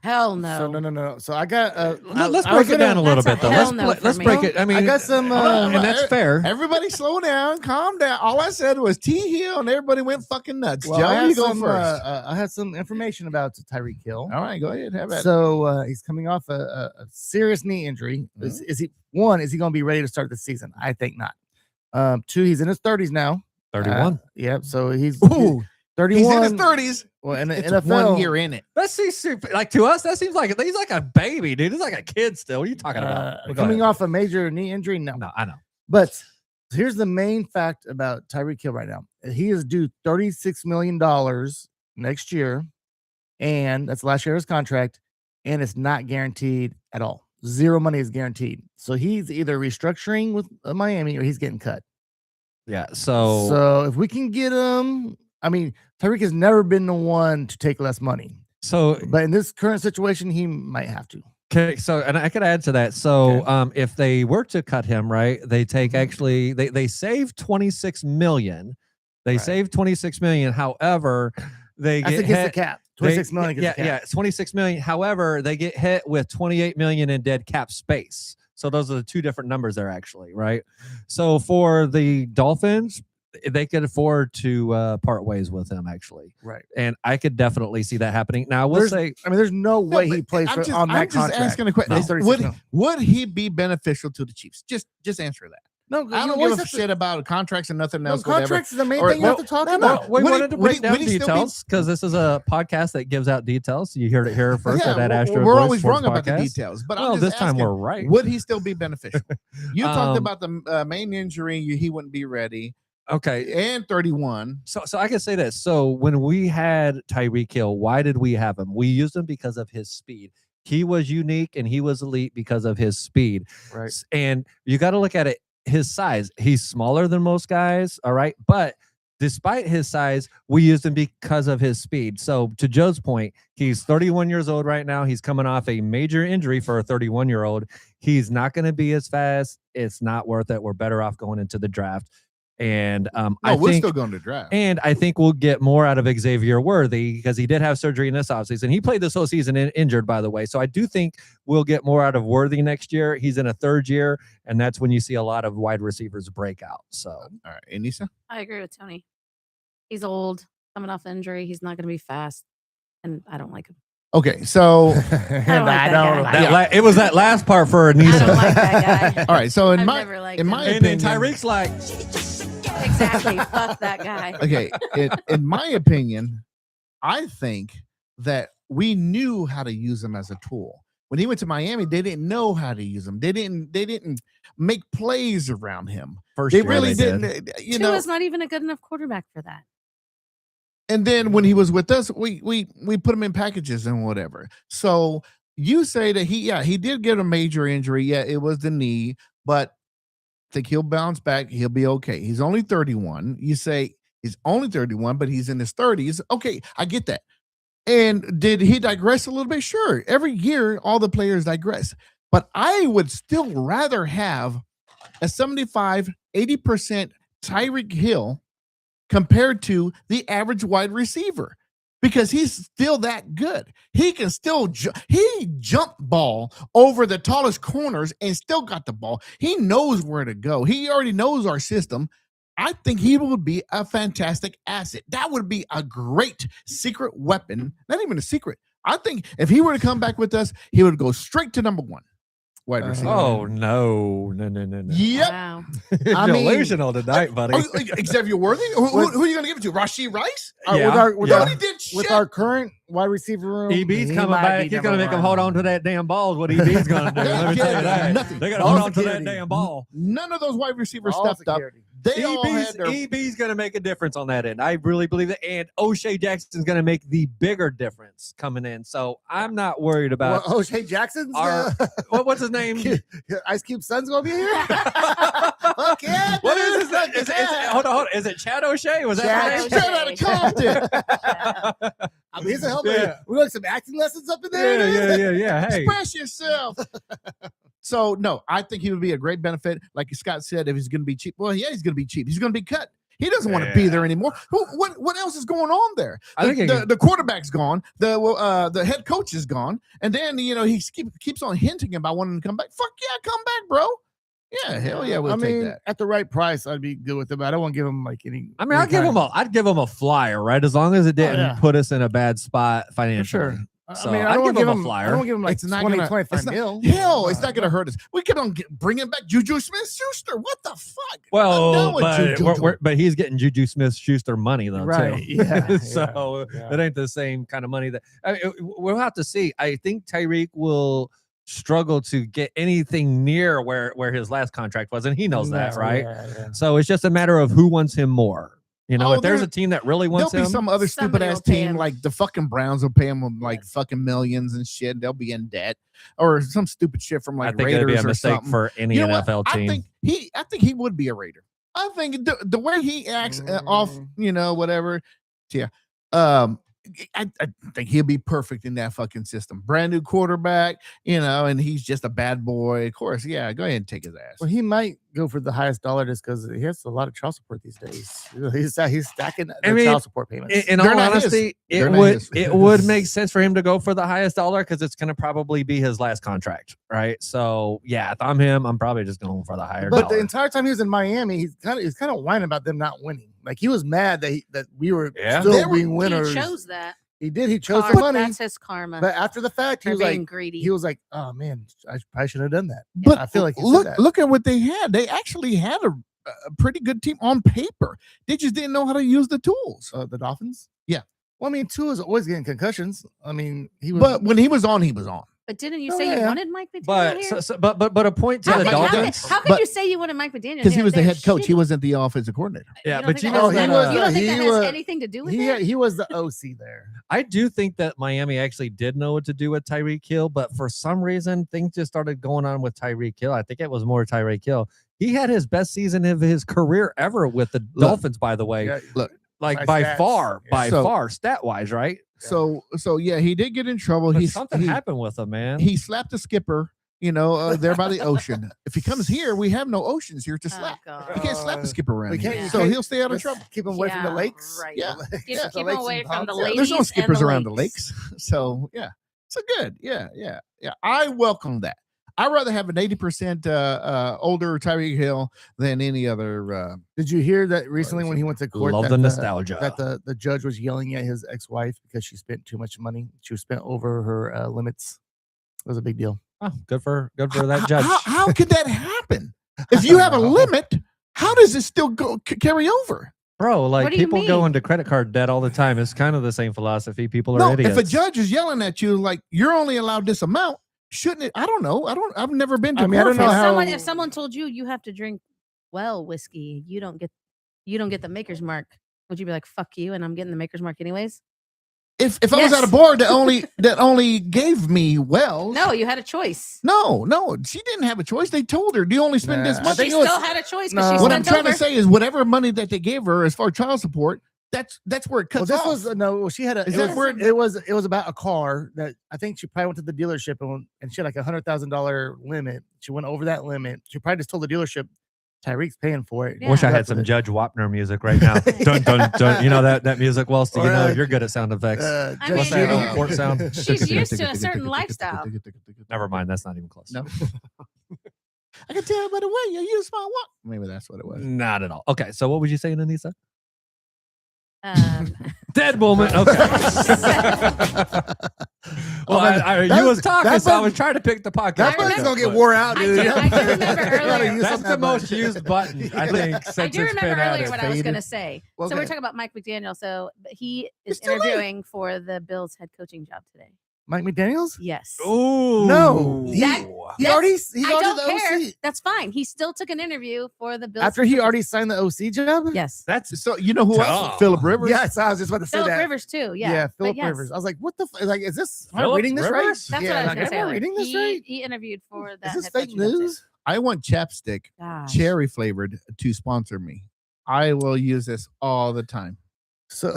Hell no. So no. So I got Let's I was break it down a little That's bit, a though. hell no for Let's me. break it. I mean, I got some on, and that's fair. Everybody, slow down, calm down. All I said was T Hill, and everybody went fucking nuts. well, Joe, I had you go some, first. I had some information about Tyreek Hill. All right, go ahead. Have at it. So he's coming off a serious knee injury. Is he going to be ready to start the season? I think not. 2, he's in his 30s now. 31. Yep. So he's Ooh, 31. he's in his 30s. Well, in the It's NFL, 1 year in it. That seems super. Like to us, that seems like he's like a baby, dude. He's like a kid still. What are you talking about? Well, go coming ahead. off a major knee injury. No. No, I know. But here's the main fact about Tyreek Hill right now. He is due $36 million next year, and that's last year's contract, and it's not guaranteed at all. Zero money is guaranteed. So he's either restructuring with Miami or he's getting cut. Yeah. So, So if we can get him, I mean, Tyreek has never been the one to take less money, so but in this current situation, he might have to. Okay, so and I could add to that. So Okay. if they were to cut him, right, they take actually they save 26 million. They Right. save 26 million. However, they That's get against the hit. cap. They, 26 million against the cap. it's 26 million. However, they get hit with 28 million in dead cap space. So those are the two different numbers there, actually, right? So for the Dolphins, they could afford to part ways with him, actually, Right. and I could definitely see that happening. Now, I will There's- say, I mean, there's no way but he plays I'm on that I'm just contract. asking a question. He's 36 Would, million. would he be beneficial to the Chiefs? Just answer that. No, I you don't always give a have to- shit about contracts and nothing No, else. Whatever. contracts is the main Or- thing you have to talk no, about. we Would he- wanted to would break he- down would he still be- details because this is a podcast that gives out details. You heard it here first at that Astra we're Boys always Sports wrong about the Podcast. details, but Well, I'm this just time asking, we're right. would he still be beneficial? You talked Um, about the main injury; he wouldn't be ready, Okay, and 31. so I can say this. So when we had Tyreek Hill, why did we have him? We used him because of his speed. He was unique and he was elite because of his speed. Right. And you got to look at it. His size. He's smaller than most guys. All right, but despite his size, we used him because of his speed. So to Joe's point, he's 31 years old right now. He's coming off a major injury for a 31-year-old. He's not going to be as fast. It's not worth it. We're better off going into the draft. And I we're think still going to draft. And I think we'll get more out of Xavier Worthy because he did have surgery in this offseason. He played this whole season injured, by the way. So I do think we'll get more out of Worthy next year. He's in a third year, and that's when you see a lot of wide receivers break out. So, All right, Anissa. I agree with Tony. He's old, coming off injury. He's not going to be fast, and I don't like him. Okay, so don't like that guy. it was that last part for I don't Anissa. like that guy. all right, so I've never liked him. And then Tyreek's like, Exactly. Fuck that guy. okay, in my opinion, I think that we knew how to use him as a tool. When he went to Miami, they didn't know how to use him. They didn't make plays around him. first They year really did. didn't. You know, Tua's not even a good enough quarterback for that. and then when he was with us, we put him in packages and whatever. So you say that he did get a major injury. Yeah, it was the knee, but I think he'll bounce back. He'll be okay. He's only 31. You say he's only 31, but he's in his 30s. Okay, I get that. And did he digress a little bit? Sure. Every year, all the players digress. But I would still rather have a 75, 80% Tyreek Hill compared to the average wide receiver because he's still that good. He can still he jumped ball over the tallest corners and still got the ball. He knows where to go. He already knows our system. I think he would be a fantastic asset. That would be a great secret weapon. Not even a secret. I think if he were to come back with us, he would go straight to number one wide receiver. Oh, no. Yep. Wow. I mean- Delusional tonight, buddy. Oh, Xavier Worthy? Who are you going to give it to? Rashee Rice? Yeah. With Nobody did shit. with our current wide receiver room, EB's he coming might back. be He's number going to make him hold one. on to that damn ball. Is what EB's going to do. Let me tell you that. Nothing. They're going to hold All on to that security. damn ball. None of those wide receivers All stepped up. security. They all had their EB's going to make a difference on that end. I really believe it. And O'Shea Jackson's going to make the bigger difference coming in. So I'm not worried about Well, O'Shea Jackson's our what's his name? Ice Cube's son's gonna be here. Fuck yeah! What dude. is his name? Is it, hold on. Is it Chad O'Shea? Was that Chad his name? Straight out of Compton. I mean, he's a helper. Yeah. We want some acting lessons up in there. dude. Yeah. Hey. Express yourself. So no, I think he would be a great benefit. Like Scott said, if he's going to be cheap, well, yeah, he's going to be cheap. He's going to be cut. He doesn't want to be there anymore. What else is going on there? I think The quarterback's gone. The head coach is gone, and then he keeps on hinting about wanting to come back. Fuck yeah, come back, bro. Yeah, hell yeah, we'll I take mean, that. at the right price, I'd be good with him. I don't want to give him like any. I mean, I'd give him a flyer, right? As long as it didn't yeah. put us in a bad spot financially. sure. So I mean, I'd I don't want give to him give a him flyer. I don't want to give him like It's not 20, gonna- 25 it's not- mil. Hell, it's not going to hurt us. We kept on bringing back Juju Smith-Schuster. What the fuck? I'm Well, done with but, Juju. but he's getting Juju Smith-Schuster money though, Right, too. yeah, So yeah. it ain't the same kind of money that we'll have to see. I think Tyreek will struggle to get anything near where his last contract was, and he knows that, Yeah, right? yeah. So it's just a matter of who wants him more. If there's there- a team that really There'll wants be him, some other stupid Somebody ass will pay team him. like the fucking Browns will pay him like fucking millions and shit. They'll be in debt or some stupid shit from I like think it'd Raiders be a or mistake something. for any You know what? NFL team. I think he would be a Raider. I think the way he acts off, whatever. Yeah. I think he'll be perfect in that fucking system. Brand new quarterback, and he's just a bad boy. Of course, yeah. Go ahead and take his ass. Well, he might go for the highest dollar just because he has a lot of child support these days. He's stacking the child support payments. In all honesty, it would make sense for him to go for the highest dollar because it's going to probably be his last contract, right? So yeah, if I'm him, I'm probably just going for the higher dollar. But the entire time he was in Miami, he's kind of whining about them not winning. Like he was mad that we were still being winners. He chose that. He did. He chose the money. That's his karma. But after the fact, he was like greedy. He was like, "Oh man, I probably shouldn't have done that." But I feel like look at what they had. They actually had a pretty good team on paper. They just didn't know how to use the tools. The Dolphins. Yeah. Well, I mean, Tua is always getting concussions. I mean, he was. But when he was on, he was on. But didn't you say you wanted Mike McDaniel here? But a point to the Dolphins. How could you say you wanted Mike McDaniel? Because he was the head coach. He wasn't the offensive coordinator. Yeah, but you don't think that has anything to do with it? He was the OC there. I do think that Miami actually did know what to do with Tyreek Hill, but for some reason, things just started going on with Tyreek Hill. I think it was more Tyreek Hill. He had his best season of his career ever with the Dolphins, by the way. Yeah, look, like by far, stat wise, right? So yeah, he did get in trouble. Something happened with him, man. He slapped the skipper, there by the ocean. If he comes here, we have no oceans here to slap. You can't slap the skipper around here. So he'll stay out of trouble. Keep him away from the lakes. Right. Yeah. Keep him away from the lakes. There's no skippers around the lakes. So yeah. So good. Yeah. I welcome that. I'd rather have an 80% older Tyreek Hill than any other. Did you hear that recently when he went to court? Love the nostalgia. That the judge was yelling at his ex-wife because she spent too much money. She was spent over her limits. It was a big deal. Oh, good for that judge. How could that happen? If you have a limit, how does it still carry over? Bro, like people go into credit card debt all the time. It's kind of the same philosophy. People are idiots. If a judge is yelling at you like you're only allowed this amount, shouldn't it? I don't know. I've never been to. I don't know if someone told you have to drink whiskey, you don't get the maker's mark. Would you be like, fuck you, and I'm getting the maker's mark anyways? If I was at a board that only gave me wells. No, you had a choice. No, she didn't have a choice. They told her, do you only spend this much? She still had a choice because she What I'm trying to say is whatever money that they gave her as far as child support, that's where it cuts off. She had it was about a car that I think she probably went to the dealership and she had like $100,000 limit. She went over that limit. She probably just told the dealership, Tyreek's paying for it. Yeah. Wish I had some Judge Wapner music right now. Dun, dun, dun. You know that music, Wells? You know you're good at sound effects. What's that court sound? She's used to a certain lifestyle. Never mind, that's not even close. No. I can tell by the way you use my walk. Maybe that's what it was. Not at all. Okay, so what was you saying, Anissa? Dead moment. Okay. Well, you was talking, so I was trying to pick the podcast. That button's gonna get wore out, dude. I do remember earlier. That's the most used button, I think. I do remember earlier what I was gonna say. So we're talking about Mike McDaniel. So he is interviewing for the Bills head coaching job today. Mike McDaniels? Yes. Oh no! He already I don't care. That's fine. He still took an interview for the Bills after he already signed the OC job. Yes. That's so. You know who else? Philip Rivers. Yes, I was just about to say Philip that. Rivers too. Yeah. Philip Rivers. I was like, what the? Like, is this? Am I reading this right? That's what I was gonna say. Am I reading this right? He interviewed for that. Is this fake news? I want chapstick, cherry flavored, to sponsor me. I will use this all the time. So,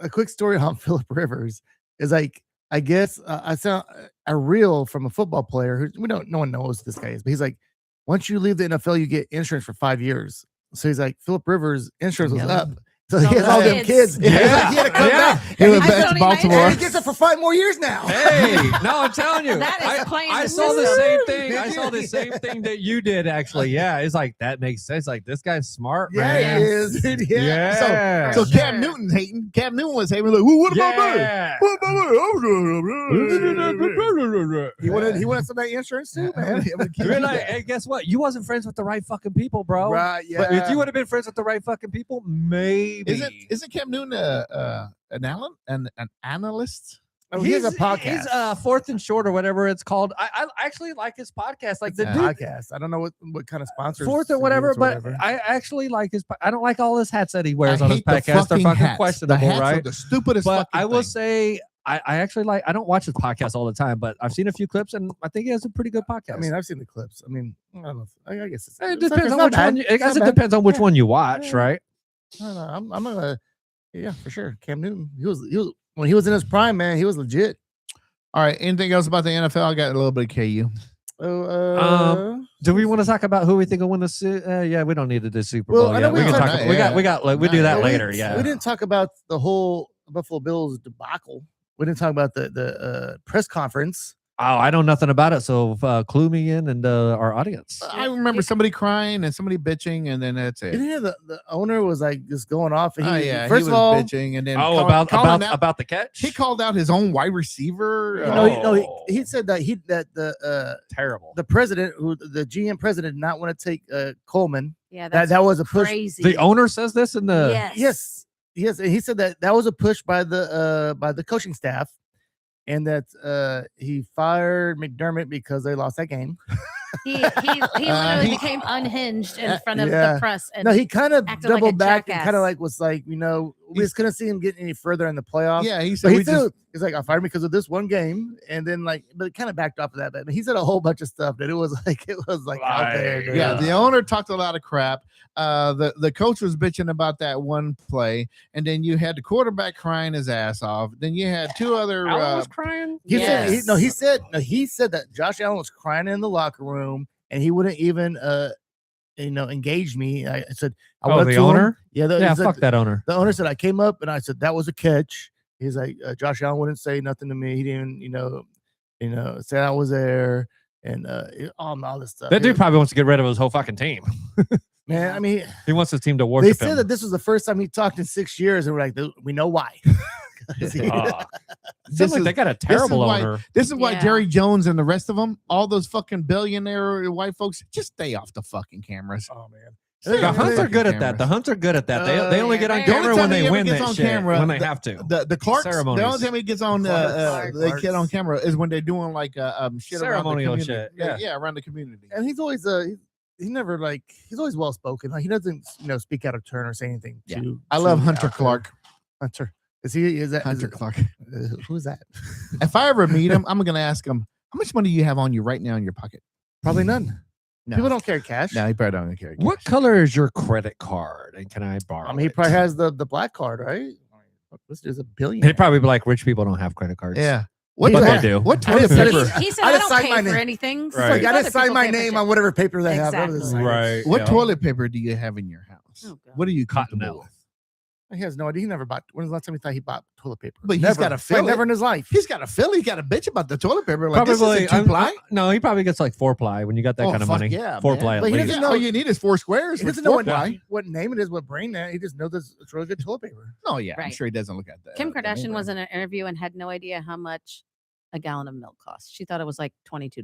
a quick story on Philip Rivers is like. I guess I saw a reel from a football player who no one knows who this guy is, but he's like, once you leave the NFL, you get insurance for 5 years. So he's like, Philip Rivers' insurance was up. So he has all them kids. Yeah. He had to come back. He went back to Baltimore. And he gets it for 5 more years now. Hey, no, I'm telling you. That is I saw the same thing. I saw the same thing that you did, actually. Yeah, it's like, that makes sense. Like, this guy's smart, man. Yeah, he is. Dude, yeah. So Cam Newton's hating. Cam Newton was hating. Like, well, what about me? What about me? He wanted some of that insurance too, man. Hey, guess what? You wasn't friends with the right fucking people, bro. Right, yeah. But if you would have been friends with the right fucking people, maybe. Isn't Cam Newton an analyst? Oh, he has a podcast. He's Fourth and Short or whatever it's called. I actually like his podcast. Like the podcast. I don't know what kind of sponsors. Fourth or whatever, but I actually like his. I don't like all his hats that he wears on his podcast. They're fucking questionable, right? The stupidest. But I will say, I actually like. I don't watch his podcast all the time, but I've seen a few clips, and I think he has a pretty good podcast. I mean, I've seen the clips. I mean, I don't know. I guess it depends on which one. I guess it depends on which one you watch, right? I don't know. I'm gonna. Yeah, for sure. Cam Newton. He was when he was in his prime, man, he was legit. All right. Anything else about the NFL? I got a little bit of KU. Do we want to talk about who we think will win the Super? Yeah, we don't need to do Super Bowl. I know yet. We we can talked talk. about- We do that No, later. we Yeah. didn't talk about the whole Buffalo Bills debacle. We didn't talk about the press conference. Oh, I know nothing about it. So clue me in and our audience. I remember somebody crying and somebody bitching, and then that's You it. didn't hear the owner was like just going off. And Oh he, yeah, first he of all, was bitching, and then Oh, calling out- about the catch. he called out his own wide receiver. he said that Terrible. the president, the GM president, did not want to take Coleman. Yeah, that's That was a push. crazy. The owner says this in the. Yes. Yes, and he said that was a push by the coaching staff, and that he fired McDermott because they lost that game. He literally he- became unhinged in front of Yeah. the press. And No, he kind of acted like a doubled back and jackass. kind of like was like, we just couldn't see him getting any further in the playoffs. Yeah, he So said he we just. he's like, I fired him because of this one game, and then but it kind of backed off of that. But he said a whole bunch of stuff that it was like out there. dude. Yeah, the owner talked a lot of crap. The coach was bitching about that one play, and then you had the quarterback crying his ass off. Then you had two other. Allen was crying. He Yes. said he said that Josh Allen was crying in the locker room, and he wouldn't even engage me. I said, I Oh, went the to him. owner? Yeah, Yeah, he said- fuck that owner. The owner said I came up and I said that was a catch. He's like, Josh Allen wouldn't say nothing to me. He didn't, say I was there and all this stuff. That dude probably wants to get rid of his whole fucking team. Man, I mean, He wants his team to they worship said him. that this was the first time he talked in 6 years, and we're like, we know why. Seems like they got a terrible why- owner. This is why Yeah. Jerry Jones and the rest of them, all those fucking billionaire white folks, just stay off the fucking cameras. Oh man. Stay The off Hunts are fucking good at that. cameras. The Hunts are good at that. They only get on The only camera time when he they ever win gets that on shit. camera, When they have to. The Clarks, the Ceremonies. only time he gets on Clarks. they get on camera is when they're doing like shit Ceremonial around the shit, community. yeah. Around the community. And he's always he never he's always well spoken. Like he doesn't speak out of turn or say anything. Yeah. Too, I love too Hunter out there. Clark. Hunter. Is that Hunter Clark. Who's that? If I ever meet him, I'm gonna ask him, how much money do you have on you right now in your pocket? Probably none. No. People don't carry cash. No, he probably don't carry. What color is your credit card? And can I borrow? I mean, he it? probably has the black card, right? This is a billion. He'd probably be like, rich people don't have credit cards. Yeah. But the they heck- do. What I toilet didn't paper? finish- He said I I didn't don't sign my pay for name. anything. Right. Like, I Other didn't sign people my pay for name shit. on whatever paper they have. Exactly. Right. What yeah. toilet paper do you have in your house? Oh, God. What are you Cotton comfortable L. with? He has no idea. He never bought. When was the last time he thought he bought toilet paper? But he's never. gotta fill Never it. in his life. He's got a fill. He's got a bitch about the toilet paper. Like Probably. this is two ply. No, he probably gets like 4-ply when you got that Oh, kind of fuck money. yeah, 4-ply man. at But he least. doesn't All know- you need is 4 squares. He with doesn't know 4 what, ply. what name it is, what brand that. He just knows it's really good toilet paper. Oh yeah, I'm Right. sure he doesn't look at that. Kim Kardashian was in an interview and had no idea how much a gallon of milk costs. She thought it was like $22.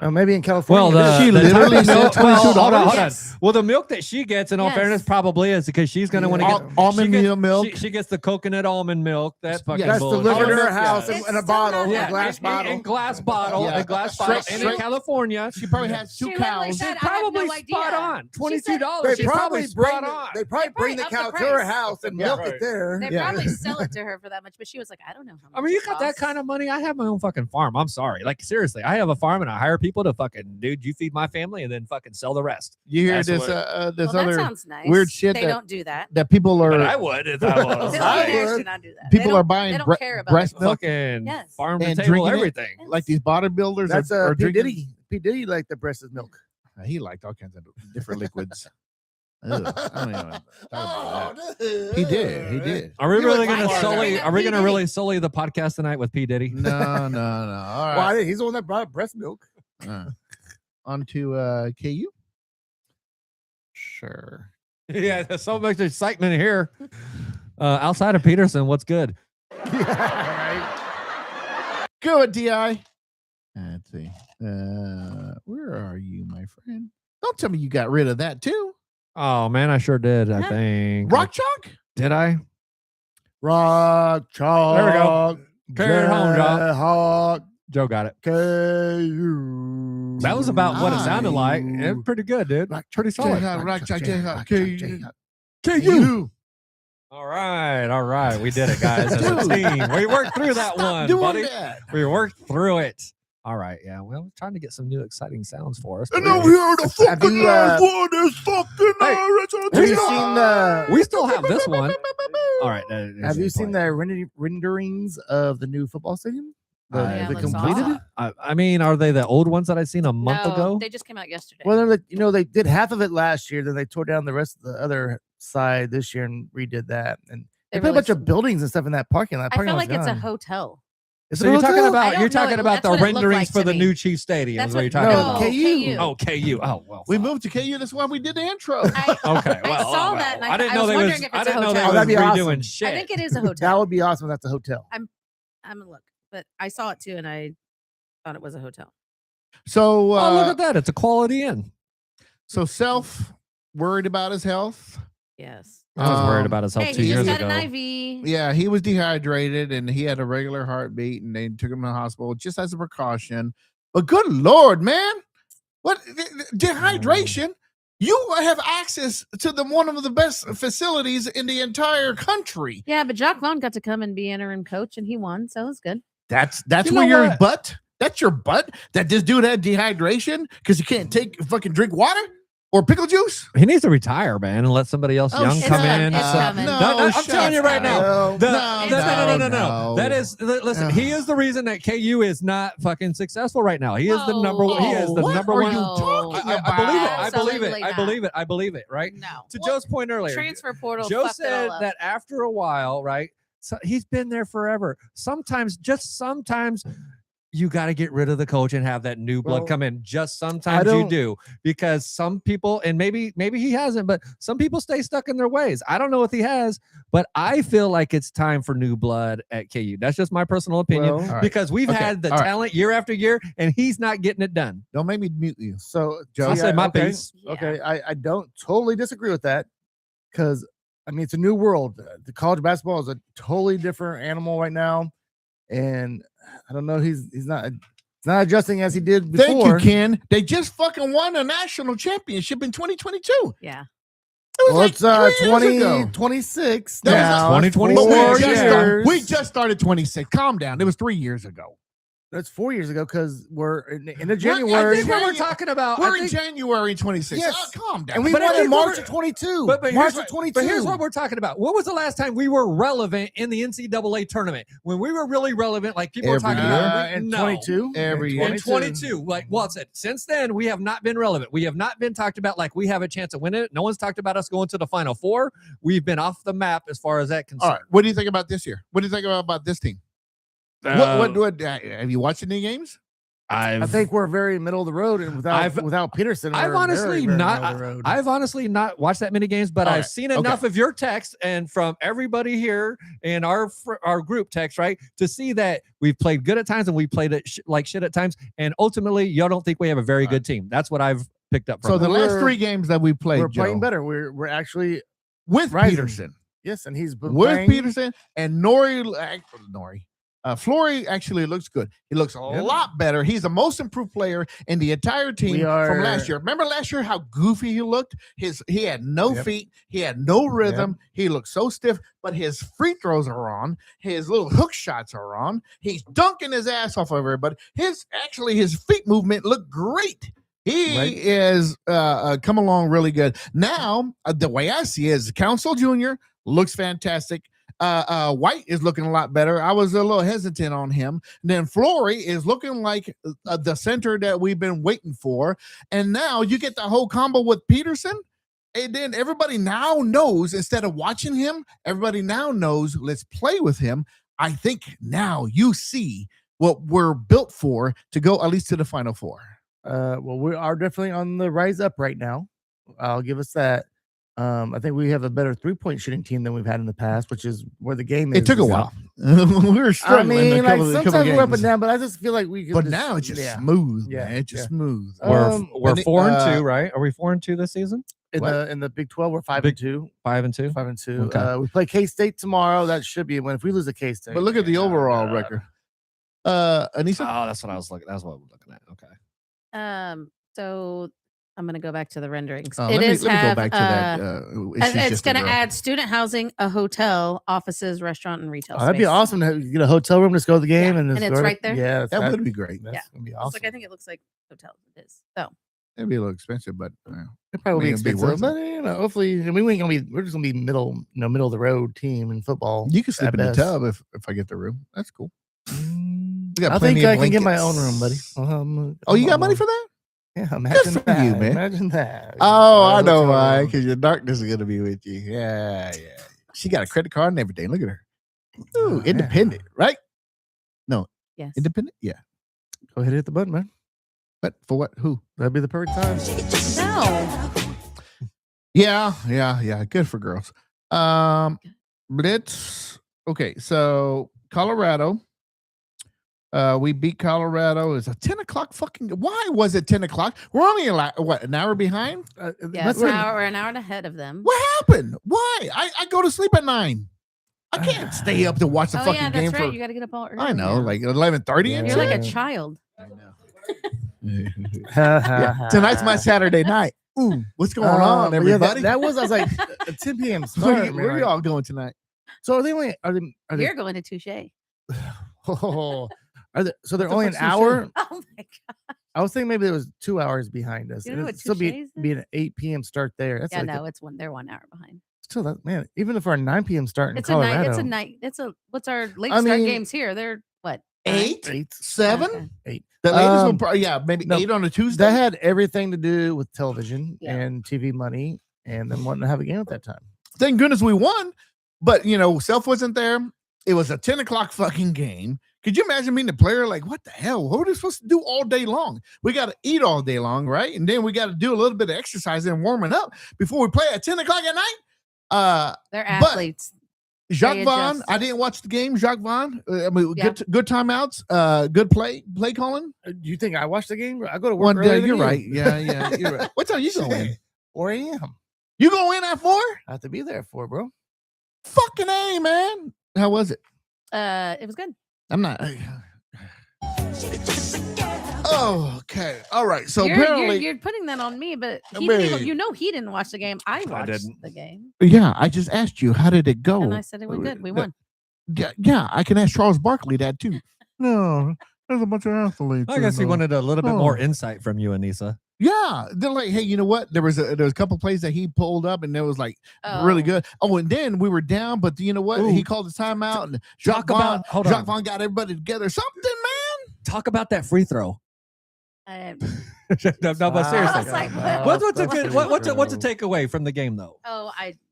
Maybe in California. Well, She the literally type of said milk- well, $22? hold on. Yes. Well, the milk that she gets, in all Yes. fairness, probably is because she's going to want to Yeah. get almond she gets- milk. She gets the coconut almond milk. That fucking Yes, that's bullshit. delivered to her Almond milk, house yeah. in It's a still bottle, not a that- glass bottle. In glass bottle. Yeah. In glass bottle. Straight- And in straight- California, She probably has 2 She literally cows. said, she's I had probably no idea. spot on. She said- $22. They She's probably bring spot on. they probably bring the probably cow up to the her price. house and Yeah, milk right. it there. They Yeah. probably sell it to her for that much, but she was like, I don't know how much. I mean, you got that kind of money. I have my own fucking farm. I'm sorry. Like, seriously, I have a farm and I hire people to fucking, dude, you feed my family and then fucking sell the rest. You hear That's this what- this Well, that other sounds nice. weird shit They that- don't do that. that people But are I would if I was. Billionaires would. do not do that. people They are don't- buying They don't care about breast it. milk Fucking Yes. farm to and table drinking it. everything. like these bodybuilders. That's are P. drinking. Diddy. P. Diddy liked the breast of milk. He liked all kinds of different liquids. Ugh, I don't even talk about that. Oh, He did. He did. Are we You really would going to like sully? that. Are we P. going to Diddy. really sully the podcast tonight with P Diddy? No. All Well, right. he's the one that brought up breast milk. On to KU. Sure. Yeah, there's so much excitement here. Outside of Peterson, what's good? Go at DI. Let's see. Where are you, my friend? Don't tell me you got rid of that too. Oh man, I sure did. I Huh? think. Rock chalk? Did I? Rock, chalk. There we go. Carry it home, Joe. Hawk, Joe got it. KU. That was about what it sounded like. It was pretty good, dude. Rock, Pretty solid. Rock chalk, KU. KU. All right. We did it, guys. As a team, we worked through that one, Doing buddy. that. We worked through it. All right, yeah. Well, we're trying to get some new exciting sounds for us. And but over here, the Have fucking you, last one is fucking Have you seen we still have this one. All right. Have you seen the renderings of the new football stadium? Yeah, The looks completed? awesome. I mean, are they the old ones that I seen a month No, ago? they just came out yesterday. Well, they did half of it last year, then they tore down the rest of the other side this year and redid that. And they put a bunch of buildings and stuff in that parking lot. I feel like it's a hotel. It's So you're talking I about don't you're know, talking about that's the what it looked renderings like for to the me. new Chief Stadium. That's Is what you're what- talking no, about. KU. KU. Oh well. We fuck. moved to KU. That's why we did the intro. Okay. Well, I saw that, and I didn't I know was they wondering was. if I it's a didn't know they hotel. was That'd be redoing awesome. shit. I think it is a That hotel. would be awesome if that's a hotel. I'm gonna look, but I saw it too, and I thought it was a hotel. So, Oh, look at that! It's a Quality Inn. so Self worried about his health. Yes. I was worried Um, about his health Hey, 2 he years just got ago. an IV. Yeah, he was dehydrated and he had a regular heartbeat, and they took him to the hospital just as a precaution. But good Lord, man, what dehydration? You have access to one of the best facilities in the entire country. Yeah, but Jacques Vaughn got to come and be interim coach, and he won, so it was good. That's You where know your what? butt. That's your butt. That this dude had dehydration because he can't fucking drink water or pickle juice. He needs to retire, man, and let somebody else Oh, young shit. come It's in. coming. No, No, I'm telling you right now. No. No. That is listen. He is the reason that KU is not fucking successful right now. He is the number. He is the what number are one. you talking I about? believe it. I believe it. Absolutely I not. believe it. I believe it. Right. No. To Joe's point earlier, Transfer portal. Joe fucked it said all up. that after a while, right? So he's been there forever. Sometimes, you got to get rid of the coach and have that new blood Well, come in. Just sometimes you don't- do, because some people, and maybe he hasn't, but some people stay stuck in their ways. I don't know if he has, but I feel like it's time for new blood at KU. That's just my personal opinion, Well, all right. because we've Okay, had the all right. talent year after year, and he's not getting it done. Don't make me mute you. So Joe, I said my okay, piece. Yeah. Okay, I don't totally disagree with that, because I mean it's a new world. The college basketball is a totally different animal right now, and I don't know. He's not adjusting as he did before. Thank you, Ken. They just fucking won a national championship in 2022. Yeah. It was Well, like it's 3 years ago. 2026 That was now. 2026. But 4 we just years. we just started 26. Calm down. It was 3 years ago. That's 4 years ago because we're in the I January. think What we're talking about. We're I in think- January 26. Yes. Calm down. and we But I won in think we March were- of 22. But March here's of what- 22. But here's what we're talking about. When was the last time we were relevant in the NCAA tournament? When we were really relevant, like people were Every talking year. about. in No. 22. Every year. In 22, like Walt said, since then we have not been relevant. We have not been talked about like we have a chance of winning it. No one's talked about us going to the Final Four. We've been off the map as far as that All concerned. right. What do you think about this year? What do you think about this team? What have you watched any games? I think we're very middle of the road, and without Peterson, I've we're honestly very, very not. middle of the road. I've honestly not watched that many games, but All I've right. seen enough of your text and from everybody here in our group text, right, to see that we've played good at times and we played it like shit at times, and ultimately, y'all don't think we have a very good team. That's what I've picked up from. So the it. last We're- 3 games that we played, we're playing Joe, better. We're actually with rising. Peterson, yes, and he's been with playing. Peterson and Flory actually looks good. He looks a lot better. He's the most improved player in the entire team from last year. Remember last year how goofy he looked? He had no feet. He had no rhythm. He looked so stiff, but his free throws are on. His little hook shots are on. He's dunking his ass off of everybody. His feet movement looked great. He is come along really good. Now, the way I see it is Council Jr. looks fantastic. White is looking a lot better. I was a little hesitant on him. And then Flory is looking like the center that we've been waiting for. And now you get the whole combo with Peterson. And then everybody now knows, instead of watching him, everybody now knows, let's play with him. I think now you see what we're built for to go at least to the Final Four. Well, we are definitely on the rise up right now. I'll give us that. I think we have a better 3-point shooting team than we've had in the past, which is where the game is. It took a while. We were I struggling. mean, a like couple sometimes we're up games. and down, but I just feel like we could. But now it's just smooth, man. It's just smooth. We're and 4-2, right? Are we 4-2 this season? in the Big 12, we're 5-2. 5-2. 5-2. Okay. We play K-State tomorrow. That should be a win. If we lose to K-State, But look at the overall record. Anissa? Oh, that's what I was looking. That's what we're looking at. Okay. So I'm gonna go back to the renderings. Let me go back to that. It's gonna add student housing, a hotel, offices, restaurant, and retail. Oh, that'd be space. awesome to get a hotel room, just go to the game, Yeah, and, and just it's go to- right there? Yeah, That would be great. That's Yeah. gonna be It's awesome. like I think it looks like hotel. It is. So It'd be a little expensive, but It probably will be it'd be expensive, worth but hopefully, I mean, we ain't gonna be. We're just gonna be middle of the road team in football. you can sleep at in the best. tub if I get the room. That's cool. We got I plenty think of I can get my own room, buddy. blankets. Oh, you got money for that? Yeah, imagine for that. you, man. Imagine that. Oh, I know Hotel why. room. Because your darkness is gonna be with you. Yeah. She got a credit card and everything. Look at her. Ooh, Oh, independent, right? yes. Independent. Yeah. Go ahead, and hit the button, man. But for what? Who? That'd be the perfect time. No. Yeah. Good for girls. Blitz. Okay, so Colorado. We beat Colorado. It's a 10 o'clock fucking. Why was it 10 o'clock? We're only an hour behind? Yeah, we're an hour ahead of them. What happened? Why? I go to sleep at 9. I can't stay up to watch the Oh fucking yeah, game that's right. for. You got to get up all early. I know, now. like 11:30 and You're shit. like a child. I know. Yeah. Tonight's my Saturday night. Ooh, what's going on, Yeah, everybody? that was. I was like a 10 p.m. where start. man, where like- y'all going tonight? So are they only? Are they? You're going to Touche. Oh, so they're What the only an fuck's Touche? hour. Oh my god. I was thinking maybe it was 2 hours behind us. You know It'd what still Touche be is? an 8 p.m. start there. That's Yeah, like no, it's they're 1 hour behind. still that man. Even for a 9 p.m. start in It's Colorado, a night. It's a night. It's a what's our late I start mean, games here? They're what? 8, 8. 7. Okay. 8. The latest one, Um, probably, maybe no, 8 on a Tuesday. That had everything to do with television Yeah. and TV money, and them wanting to have a game at that time. Thank goodness we won, but Self wasn't there. It was a 10 o'clock fucking game. Could you imagine being the player? Like, what the hell? What are we supposed to do all day long? We got to eat all day long, right? And then we got to do a little bit of exercise and warming up before we play at 10 o'clock at night. They're But- athletes. Jacques They Vaughn, adjust. I didn't watch the game. Jacques Vaughn, Yeah. good timeouts, good play calling. Do you think I watched the game? I go to work One earlier day, than you're you. right. Yeah, you're right. What time you going in? 4 a.m. You going in at 4? I have to be there at 4, bro. Fucking A, man. How was it? It was good. I'm not. Oh, okay. All right. So you're, apparently, you're putting that on me, but I he didn't even, mean- he didn't watch the game. I watched didn't. the game, yeah, I just asked you, how did it go? and I said it went good. We won. Yeah, I can ask Charles Barkley that too. No, there's a bunch of athletes. I guess he and, wanted a little bit more Oh. insight from you, Anissa. Yeah, they're like, hey, you know what? There was a couple plays that he pulled up, and it was like really Oh. good. Oh, and then we were down, but you know what? Ooh. He called his timeout, and Jacques hold on. Vaughn got everybody together. Something, man. Talk about that free throw. I- no, but I seriously. was like, What's a good what's a takeaway from the game though?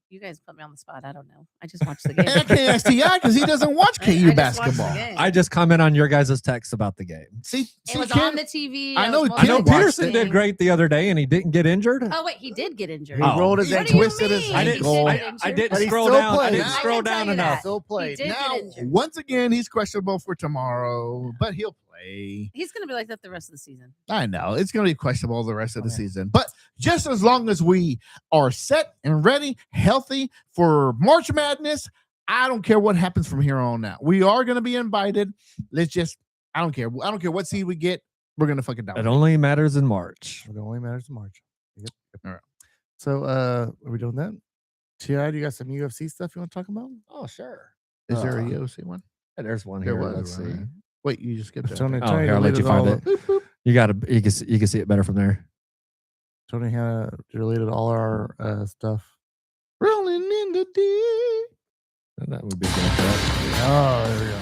you guys put me on the spot. I don't know. I just watched the game. And I can't ask Ti because he doesn't watch I KU just watched the basketball. game. I just comment on your guys' text about the game. See, It was Ken- on the TV. I know was Ken I know watched Peterson it. did great the other day and he didn't get injured. Oh wait, he did get injured. He Oh. rolled his What and do you twisted his mean? I He didn't. did ankle. get I injured. didn't But he scroll still down. I played. didn't I scroll can tell down you enough. that. Still played. He did Now, get injured. once again, he's questionable for tomorrow, but he'll play. He's gonna be like that the rest of the season. I know it's going to be questionable the rest of the Okay. season, but just as long as we are set and ready, healthy for March Madness, I don't care what happens from here on out. We are going to be invited. I don't care. I don't care what seed we get. We're going to fucking It down. only matters in March. It only matters in March. Yep. All right. So, are we doing that? Ti, do you got some UFC stuff you want to talk about? Oh sure. Is there a Uh, UFC one? There's one There here. was Let's one, see. right? Wait, you just skipped that. Tony, Oh, Tony here, I'll let you deleted all find the- it. Boop, boop. You can see it better from there. Tony had deleted all our stuff. Rolling in the deep. That would be good. Right? Oh, there we go.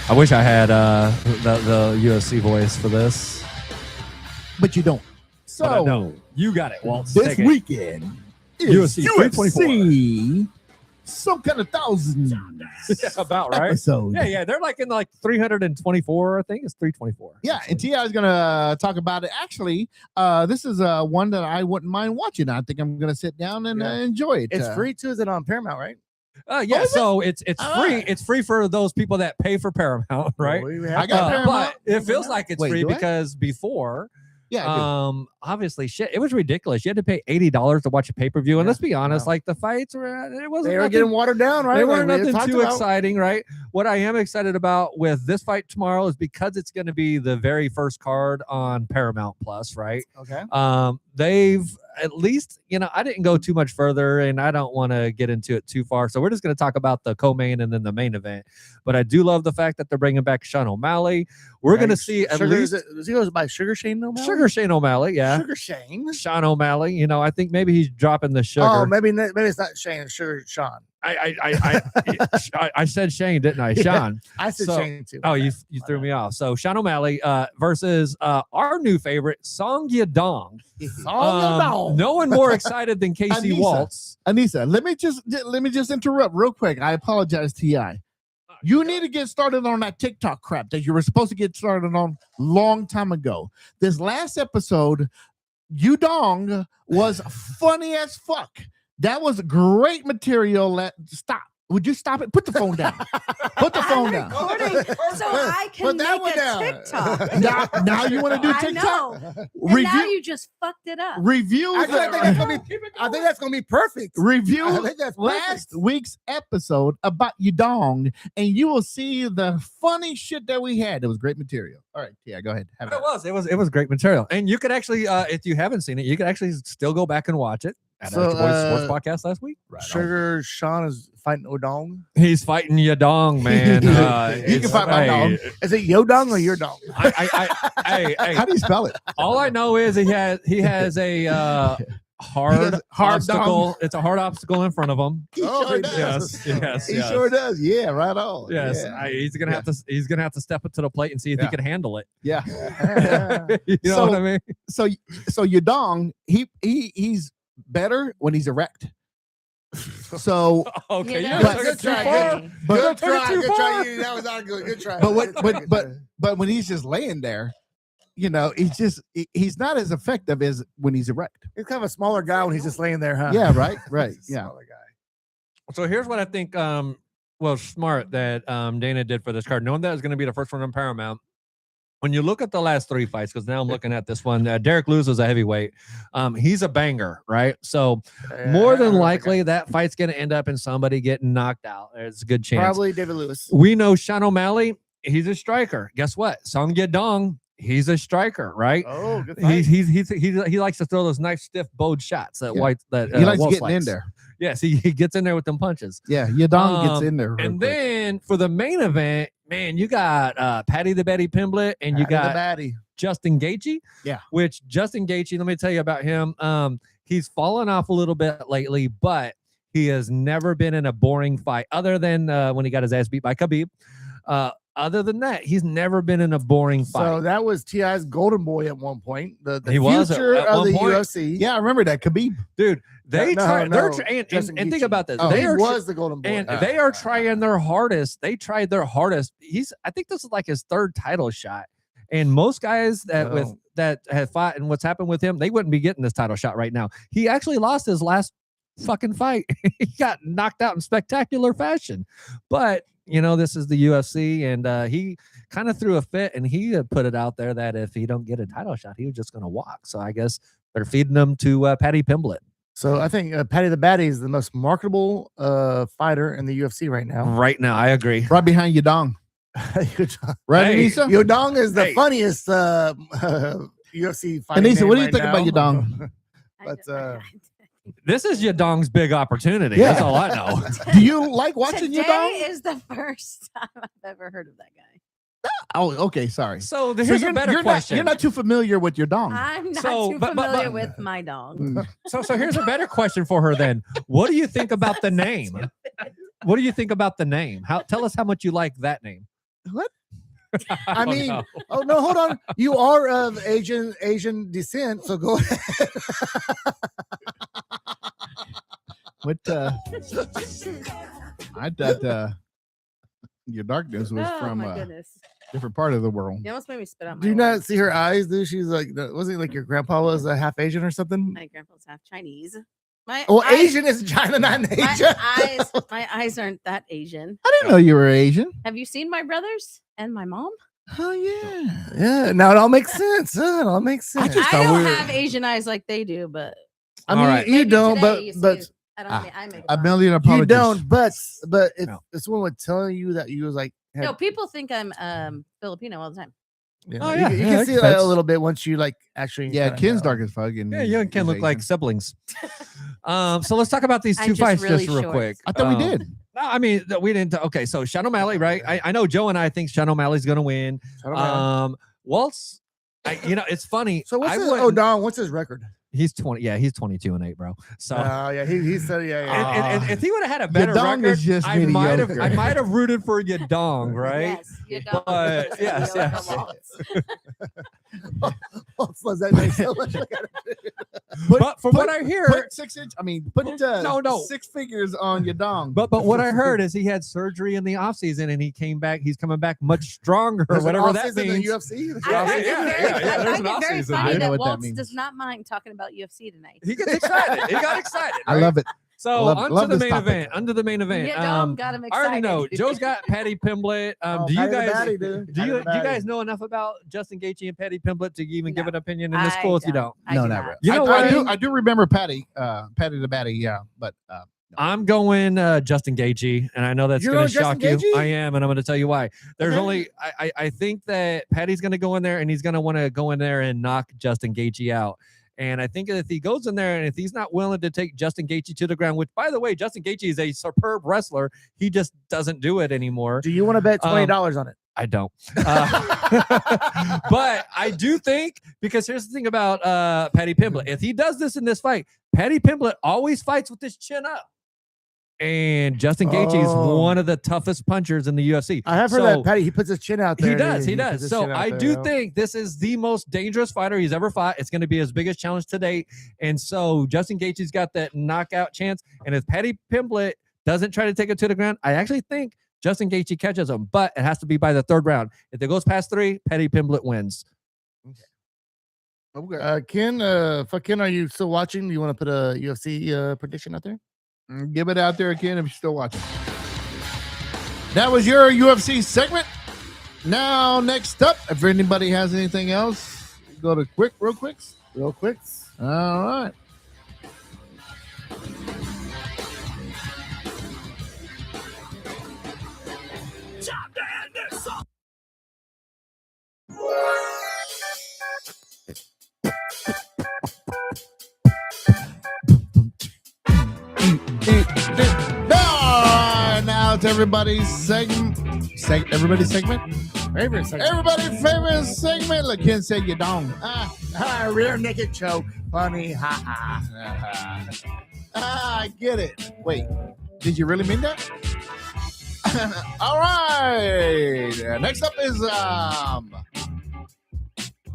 I wish I had the UFC voice for this. But you don't. But I So don't. You got it, Walt. this Take it. weekend is UFC UFC some kind of thousands Yeah, about right. episode. Yeah. They're like in like 324. I think it's 324. Yeah, and Ti is gonna talk about it. Actually, this is one that I wouldn't mind watching. I think I'm gonna sit down and Yeah. enjoy it. It's free too. Is it on Paramount, right? Yeah. is it? So it's All free. right. It's free for those people that pay for Paramount, right? We I have got to- Paramount. But it feels like it's Wait, free do I? because before Yeah, I do. Obviously, shit, it was ridiculous. You had to pay $80 to watch a pay-per-view. And Yeah, let's be honest, yeah. like the fights were, it wasn't They were nothing- getting watered down, right? They Like weren't we nothing talked too about. exciting, right? What I am excited about with this fight tomorrow is because it's going to be the very first card on Paramount Plus, right? Okay. They've at least, I didn't go too much further and I don't want to get into it too far. So we're just going to talk about the co-main and then the main event. But I do love the fact that they're bringing back Sean O'Malley. We're going to see at least Does he goes by Sugar Shane O'Malley? Sugar Shane O'Malley. Yeah. Sugar Shane. Sean O'Malley. I think maybe he's dropping the sugar. Oh, maybe it's not Shane. It's Sugar Sean. I said Shane, didn't I? Sean. I said So- Shane too. Oh, you threw me off. So Sean O'Malley versus our new favorite, Song Yadong. No one more excited than Casey Anissa. Waltz. Anissa, let me just interrupt real quick. I apologize, Ti. You need to get started on that TikTok crap that you were supposed to get started on long time ago. This last episode, Yudong was funny as fuck. That was great material. Stop. Would you stop it? Put the phone down. Put the phone down. Recording so I can Put that make one a down. TikTok. Now you want to do I TikTok? know. And now Review you just fucked it up. review Actually, the, I think that's gonna be perfect. I review think that's last perfect. week's episode about Yudong, and you will see the funny shit that we had. It was great material. All right, yeah, go ahead. Have it. It was great material. And you could actually, if you haven't seen it, you could actually still go back and watch it at So, Astra Boys Sports Podcast last week. Right on. Sugar Sean is fighting Odong. He's fighting Yadong, man. You It's- can fight my dong. Is it Yodong or your dong? Hey, How do you spell it? all I know is he has a hard hard obstacle. dong. It's a hard obstacle in front of him. He Oh, sure he does. Yes. He sure does. Yeah, right on. Yes, Yeah. he's gonna have to step up to the plate and see if he Yeah. can handle it. Yeah. You know So- what I mean? So Yudong, he's better when he's erect. So Okay, You you know, guys But- took it good too try, far. good- but- Good took it try. too Good far. try. That was not good. Good try. but when he's just laying there, he's not as effective as when he's erect. he's kind of a smaller guy when he's just laying there, huh? Yeah, right, right. He's a Yeah. smaller guy. So here's what I think. Smart that Dana did for this card, knowing that it's going to be the first one on Paramount. When you look at the last three fights, because now I'm looking at this one, Derek Lewis was a heavyweight. He's a banger, right? So more than likely that fight's going to end up in somebody getting knocked out. There's a good chance. Probably David Lewis. We know Sean O'Malley. He's a striker. Guess what? Song Yadong. He's a striker, right? Oh, good He likes to throw those nice stiff bowed shots that Yeah. He likes Wolf getting in there. Yes, he gets in there with them punches. Yeah, Yudong gets in there. real And quick. then for the main event, man, you got Patty the Betty Pimblett and you got Batty. Justin Gaethje. Yeah. Which Justin Gaethje, let me tell you about him. He's fallen off a little bit lately, but he has never been in a boring fight other than when he got his ass beat by Khabib. Other than that, he's never been in a boring fight. So that was T.I.'s golden boy at one point. The He was at future of one the point. UFC. Yeah, I remember that Khabib. Dude, they No, try. no, They're trying, Justin and think Gaethje. about this. Oh, They He are was the golden boy. and they are trying their hardest. They tried their hardest. I think this is like his third title shot. And most guys that have fought and what's happened with him, they wouldn't be getting this title shot right now. He actually lost his last fucking fight. He got knocked out in spectacular fashion. But this is the UFC, and he kind of threw a fit, and he had put it out there that if he don't get a title shot, he was just going to walk. So I guess they're feeding him to Patty Pimblett. So I think Patty the Batty is the most marketable fighter in the UFC right now. Right now, I agree. Right behind Yudong. Right, Hey, Anissa? Yodong is the Hey. funniest UFC fighter. Anissa, what do you think about Yudong? But, This is Yadong's big opportunity. Yeah. That's all I know. Do you like watching Today Yudong? is the first time I've ever heard of that guy. Oh, okay, sorry. So So here's a better you're question. You're not too familiar with Yudong. I'm not So, too but- familiar with my dong. So here's a better question for her then. What do you think about the name? What do you think about the name? Tell us how much you like that name. What? I don't mean, know. oh no, hold on. You are of Asian descent, so go ahead. What I thought your darkness was Oh from my a goodness. different part of the world. You almost made me spit out my Do you words. not see her eyes, dude? She's like, wasn't it like your grandpa was a half Asian or something? My grandpa's half Chinese. My Well, eyes- Asian is China, not Asia. my eyes aren't that Asian. I didn't know you were Asian. Have you seen my brothers and my mom? Oh yeah. Yeah, now it all makes sense. It all makes sense. just I thought don't we were- have Asian eyes like they do, but I mean, All right. you maybe don't, today you but see I don't think I make A it million you apologies. don't. But if No. someone would tell you that you was like, had, No, people think I'm Filipino all the time. you Oh, you yeah, can- you, yeah, can that see makes that a sense. little bit once you like actually. Yeah, kinda Ken's know. dark as fuck. And Yeah, you and Ken he's look like Asian. siblings. So let's talk about these I'm two just fights really just real short. quick. I thought we did. No, I mean we didn't. Okay, so Sean O'Malley, right? I know Joe and I think Sean O'Malley's gonna win. Shout out, man. Waltz, it's funny. So what's I his, wouldn't- Don? What's his record? He's 20. Yeah, he's 22-8, bro. So. Yeah, he said yeah. And if he would have had a better Yadong record, is just I might have mediocre. rooted for Yadong, right? Yes, you don't. But yes, yes. What was that name? So much like But from what I hear, put 6 inch. I mean, put No. 6 figures on your dong. but what I heard is he had surgery in the offseason and he came back. He's coming back much stronger, There's an whatever that off-season in means. UFC. I find it yeah, very- yeah, yeah, I there's find an it very off-season. funny I know that what that Waltz means. does not mind talking about UFC tonight. He gets excited. He got excited. I right? love it. So love onto the this main topic. event. Under the main event. Yeah, got him I excited. already know. Joe's got Patty Pimblett. Do you guys do you guys know enough about Justin Gaethje and Patty Pimblett to even give No. an opinion in this? Cool if you don't. I No, do not not. really. You know I what? do remember Patty the Batty, yeah, but I'm going Justin Gaethje, and I know that's You're going to going shock Justin you. Gaethje? I am, and I'm going to tell you why. There's Okay. only I think that Patty's going to go in there, and he's going to want to go in there and knock Justin Gaethje out. And I think if he goes in there and if he's not willing to take Justin Gaethje to the ground, which by the way, Justin Gaethje is a superb wrestler, he just doesn't do it anymore. Do you want to bet $20 on it? I don't. But I do think, because here's the thing about Patty Pimblett. If he does this in this fight, Patty Pimblett always fights with his chin up. And Justin Gaethje is Oh. one of the toughest punchers in the UFC. I have heard So- that Patty. He puts his chin out there. He does. He puts does. his So chin out I there, do yeah. think this is the most dangerous fighter he's ever fought. It's going to be his biggest challenge to date. And so Justin Gaethje's got that knockout chance. And if Patty Pimblett doesn't try to take it to the ground, I actually think Justin Gaethje catches him. But it has to be by the third round. If it goes past 3, Patty Pimblett wins. okay. Ken, Ken, are you still watching? Do you want to put a UFC prediction out there? Give it out there again if you're still watching. That was your UFC segment. Now, next up, if anybody has anything else, go to real quick. Real quick. All right. Time to end this up. Now it's everybody's segment. Everybody's segment. Favorite segment. Everybody's favorite segment. Look, Ken said you don't. Rear naked choke. Funny. Ha ha. I get it. Wait, did you really mean that? All right. Next up is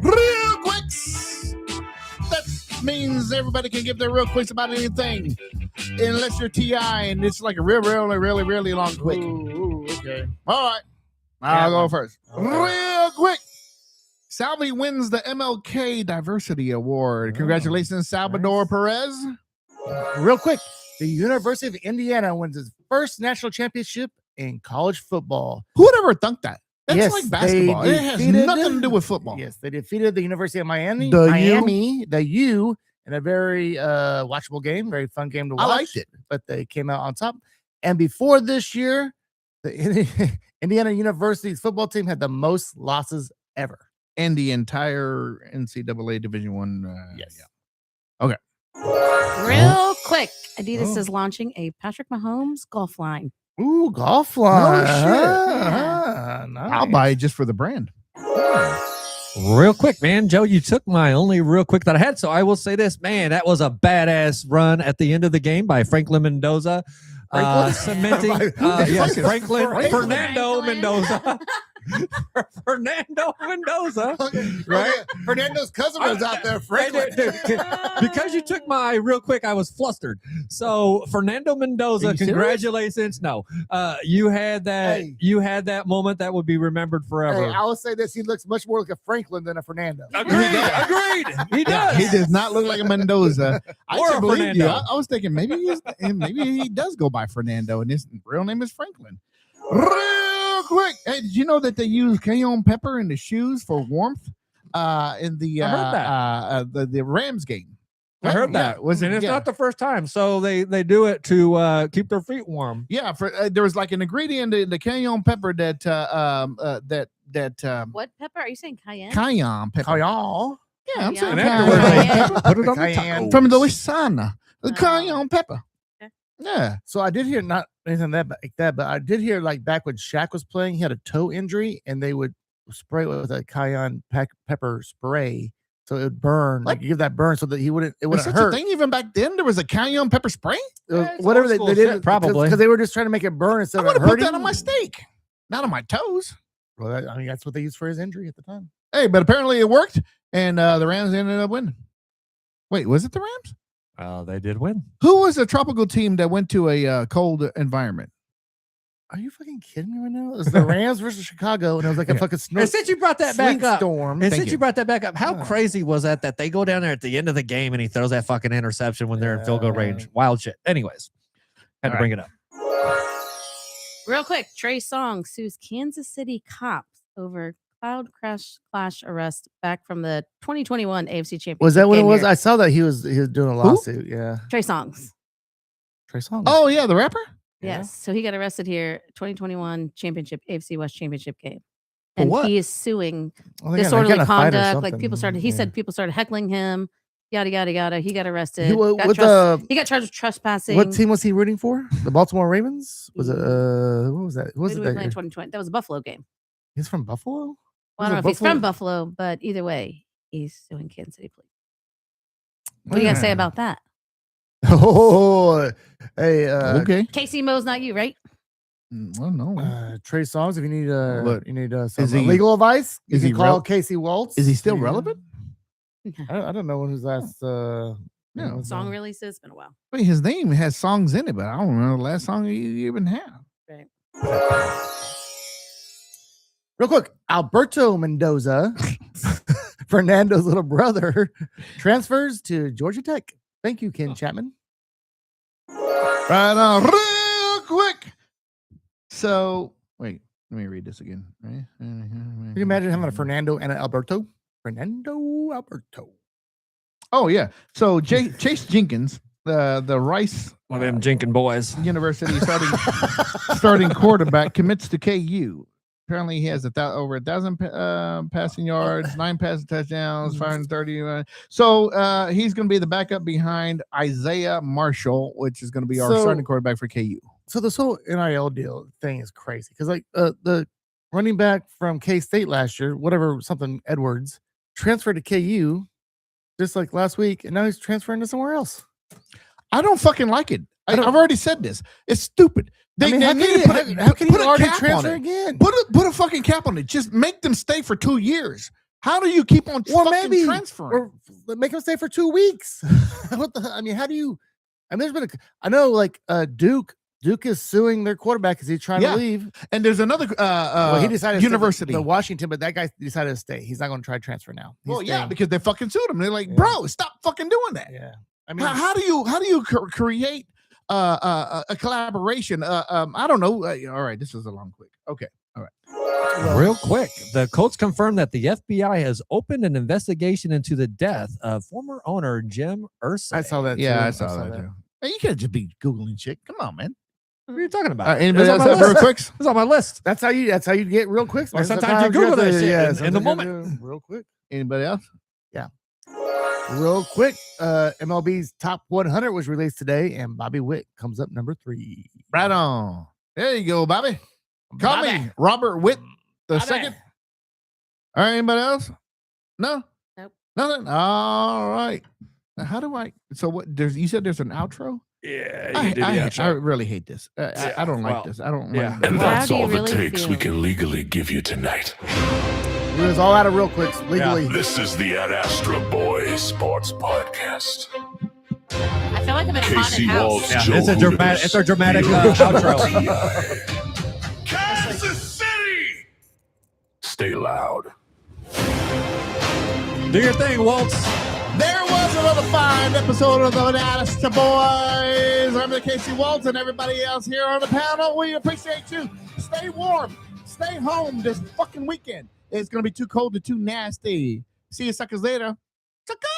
real quicks. That means everybody can give their real quicks about anything, unless you're Ti and it's like a really long quick. Ooh, okay. All right, I'll go first. Real quick. Salvi wins the MLK Diversity Award. Congratulations, Salvador Perez. Real quick. The University of Indiana wins its first national championship in college football. Who would ever thunk that? That's Yes, like basketball. they It has defeated nothing to them. do with football. Yes, they defeated the University of Miami. The U. The U, in a very watchable game, very fun game to watch. I liked it. But they came out on top. And before this year, the Indiana University's football team had the most losses ever. And the entire NCAA Division One. Yes. Yeah. Real quick, Adidas Oh. is launching a Patrick Mahomes golf line. Ooh, golf line. shit. Nice. I'll buy it just for the brand. Real quick, man. Joe, you took my only real quick that I had. So I will say this, man, that was a badass run at the end of the game by Franklin Mendoza. Cementing, yes, Franklin. Fernando Mendoza. Fernando Mendoza, right? Fernando's cousin was out there, Franklin. Because you took my real quick, I was flustered. So Fernando Mendoza, Are you serious? congratulations. No, you had that. Hey. You had that moment that would be remembered forever. Hey, I will say this: he looks much more like a Franklin than a Fernando. Agreed. Agreed. He does. He does not look like a Mendoza. I Or should a believe you. Fernando. I was thinking maybe he does go by Fernando, and his real name is Franklin. Real quick. Hey, did you know that they use cayenne pepper in the shoes for warmth? In the I heard that. The Rams game. I heard that. Was it? And it's Yeah. not the first time. So they do it to keep their feet warm. Yeah, for there was like an ingredient in the cayenne pepper that What pepper? Are you saying cayenne? cayenne pepper. Cayenne. Yeah, I'm saying Cayenne. cayenne Cayenne. pepper. Put it on the Cayenne. taco. From Louisiana. The Oh. cayenne pepper. Okay. Yeah. So I did hear not anything like that, but I did hear like back when Shaq was playing, he had a toe injury, and they would spray it with a cayenne pepper spray, so it would burn. Like you give that burn so that it Was wouldn't such hurt. a thing even back then? There was a cayenne pepper spray? It was Yeah, it's whatever old they school did, shit, probably. because they were just trying to make it burn I instead would of have put hurting. that on my steak, not on my toes. Well, I mean that's what they used for his injury at the time. Hey, but apparently it worked, and the Rams ended up winning. Wait, was it the Rams? They did win. Who was a tropical team that went to a cold environment? Are you fucking kidding me right now? It was the Rams versus Chicago, and it was like a fucking snow. And since you brought that back up, storm. and Thank since you. you brought that back up, how Yeah. crazy was that they go down there at the end of the game and he throws that fucking interception when they're in field goal range? Wild shit. Anyways, had to All bring it up. Real quick, Trey Songz sues Kansas City cops over cloud clash arrest back from the 2021 AFC Championship. Was that what it game was? here. I saw that he was doing a lawsuit. Yeah, Trey Songz. Trey Songz. Oh yeah, the rapper. Yeah. Yes. So he got arrested here, 2021 championship, AFC West championship game. For And what? he is suing Well, they got disorderly in a fight or conduct. Like people something. started, he Yeah. said people started heckling him, yada, yada, yada. He got arrested. He, wa- got with he got charged with trespassing. what team was he rooting for? The Baltimore Ravens? Was it what was that? Who Who was did it we that play in year? 2020? That was a Buffalo game. He's from Buffalo? Well, I Was don't it know if he's from Buffalo, but either way, he's suing Kansas City Police. What do you got to say about that? Oh, hey, Okay. Casey Mo's not you, right? Well, no. Trey Songz. If you need Look, some he- legal advice, you is can he call rel- Casey Waltz. Is he still Yeah. relevant? I don't know when his last Yeah. Song releases. It's been a while. I mean, his name has songs in it, but I don't know the last song he even had. Real quick, Alberto Mendoza, Fernando's little brother, transfers to Georgia Tech. Thank you, Ken Chapman. Right on, real quick. So, wait, let me read this again. Right? Can you imagine having a Fernando and an Alberto? Fernando Alberto. Oh yeah. So Chase Jenkins, the Rice One of them Jenkins boys. University starting quarterback, commits to KU. Apparently, he has over 1,000 passing yards, 9 passing touchdowns, 530. So he's going to be the backup behind Isaiah Marshall, which is going to be our starting quarterback for KU. So this whole NIL deal thing is crazy because like the running back from K-State last year, whatever something Edwards, transferred to KU just like last week, and now he's transferring to somewhere else. I don't fucking like it. I've already said this. It's stupid. I mean, how can you already transfer again? Put a fucking cap on it. Just make them stay for 2 years. How do you keep on fucking transferring? Or make him stay for 2 weeks. What the? I mean, how do you? I mean, I know like Duke is suing their quarterback because he's trying to leave. And there's another Well, he decided university. to Washington, but that guy decided to stay. He's not going to try to transfer now. He's Well, yeah, staying. because they fucking sued him. They're like, Yeah. bro, stop fucking doing that. Yeah. I mean, How do you create a collaboration? I don't know. All right, this is a long quick. Okay, all right. Real quick, the Colts confirmed that the FBI has opened an investigation into the death of former owner Jim Irsay. I saw that. Yeah, too. I saw that too. Hey, you can't just be googling shit. Come on, man. What are you talking about? Anybody It's on else my have real list. quick? It's on my list. That's how you get real quick. Or man. sometimes you Google that shit in the sometimes you moment. do real quick. Anybody else? Real quick, MLB's top 100 was released today, and Bobby Witt comes up number 3. Right on. There you go, Bobby. Call Bobby. me Robert Witt the Bobby. second. All right, anybody else? No? Nope. Nothing? All right. Now, how do I? So what? You said there's an outro? Yeah, I really hate this. I don't like this. I don't yeah. like And How that's do you all really the takes we feel? can legally give you tonight. It was all out of real quicks legally. This is the Astra Boys Sports Podcast. I feel like I'm in a haunted Casey house. Waltz, Yeah, Joe it's a dramatic- Hooters, it's a dramatic, the outro. Kansas City! Stay loud. Do your thing, Waltz. There was another fine episode of the Astra Boys. I'm the Casey Waltz and everybody else here on the panel. We appreciate you. Stay warm. Stay home this fucking weekend. It's going to be too cold and too nasty. See you suckers later. Sucker!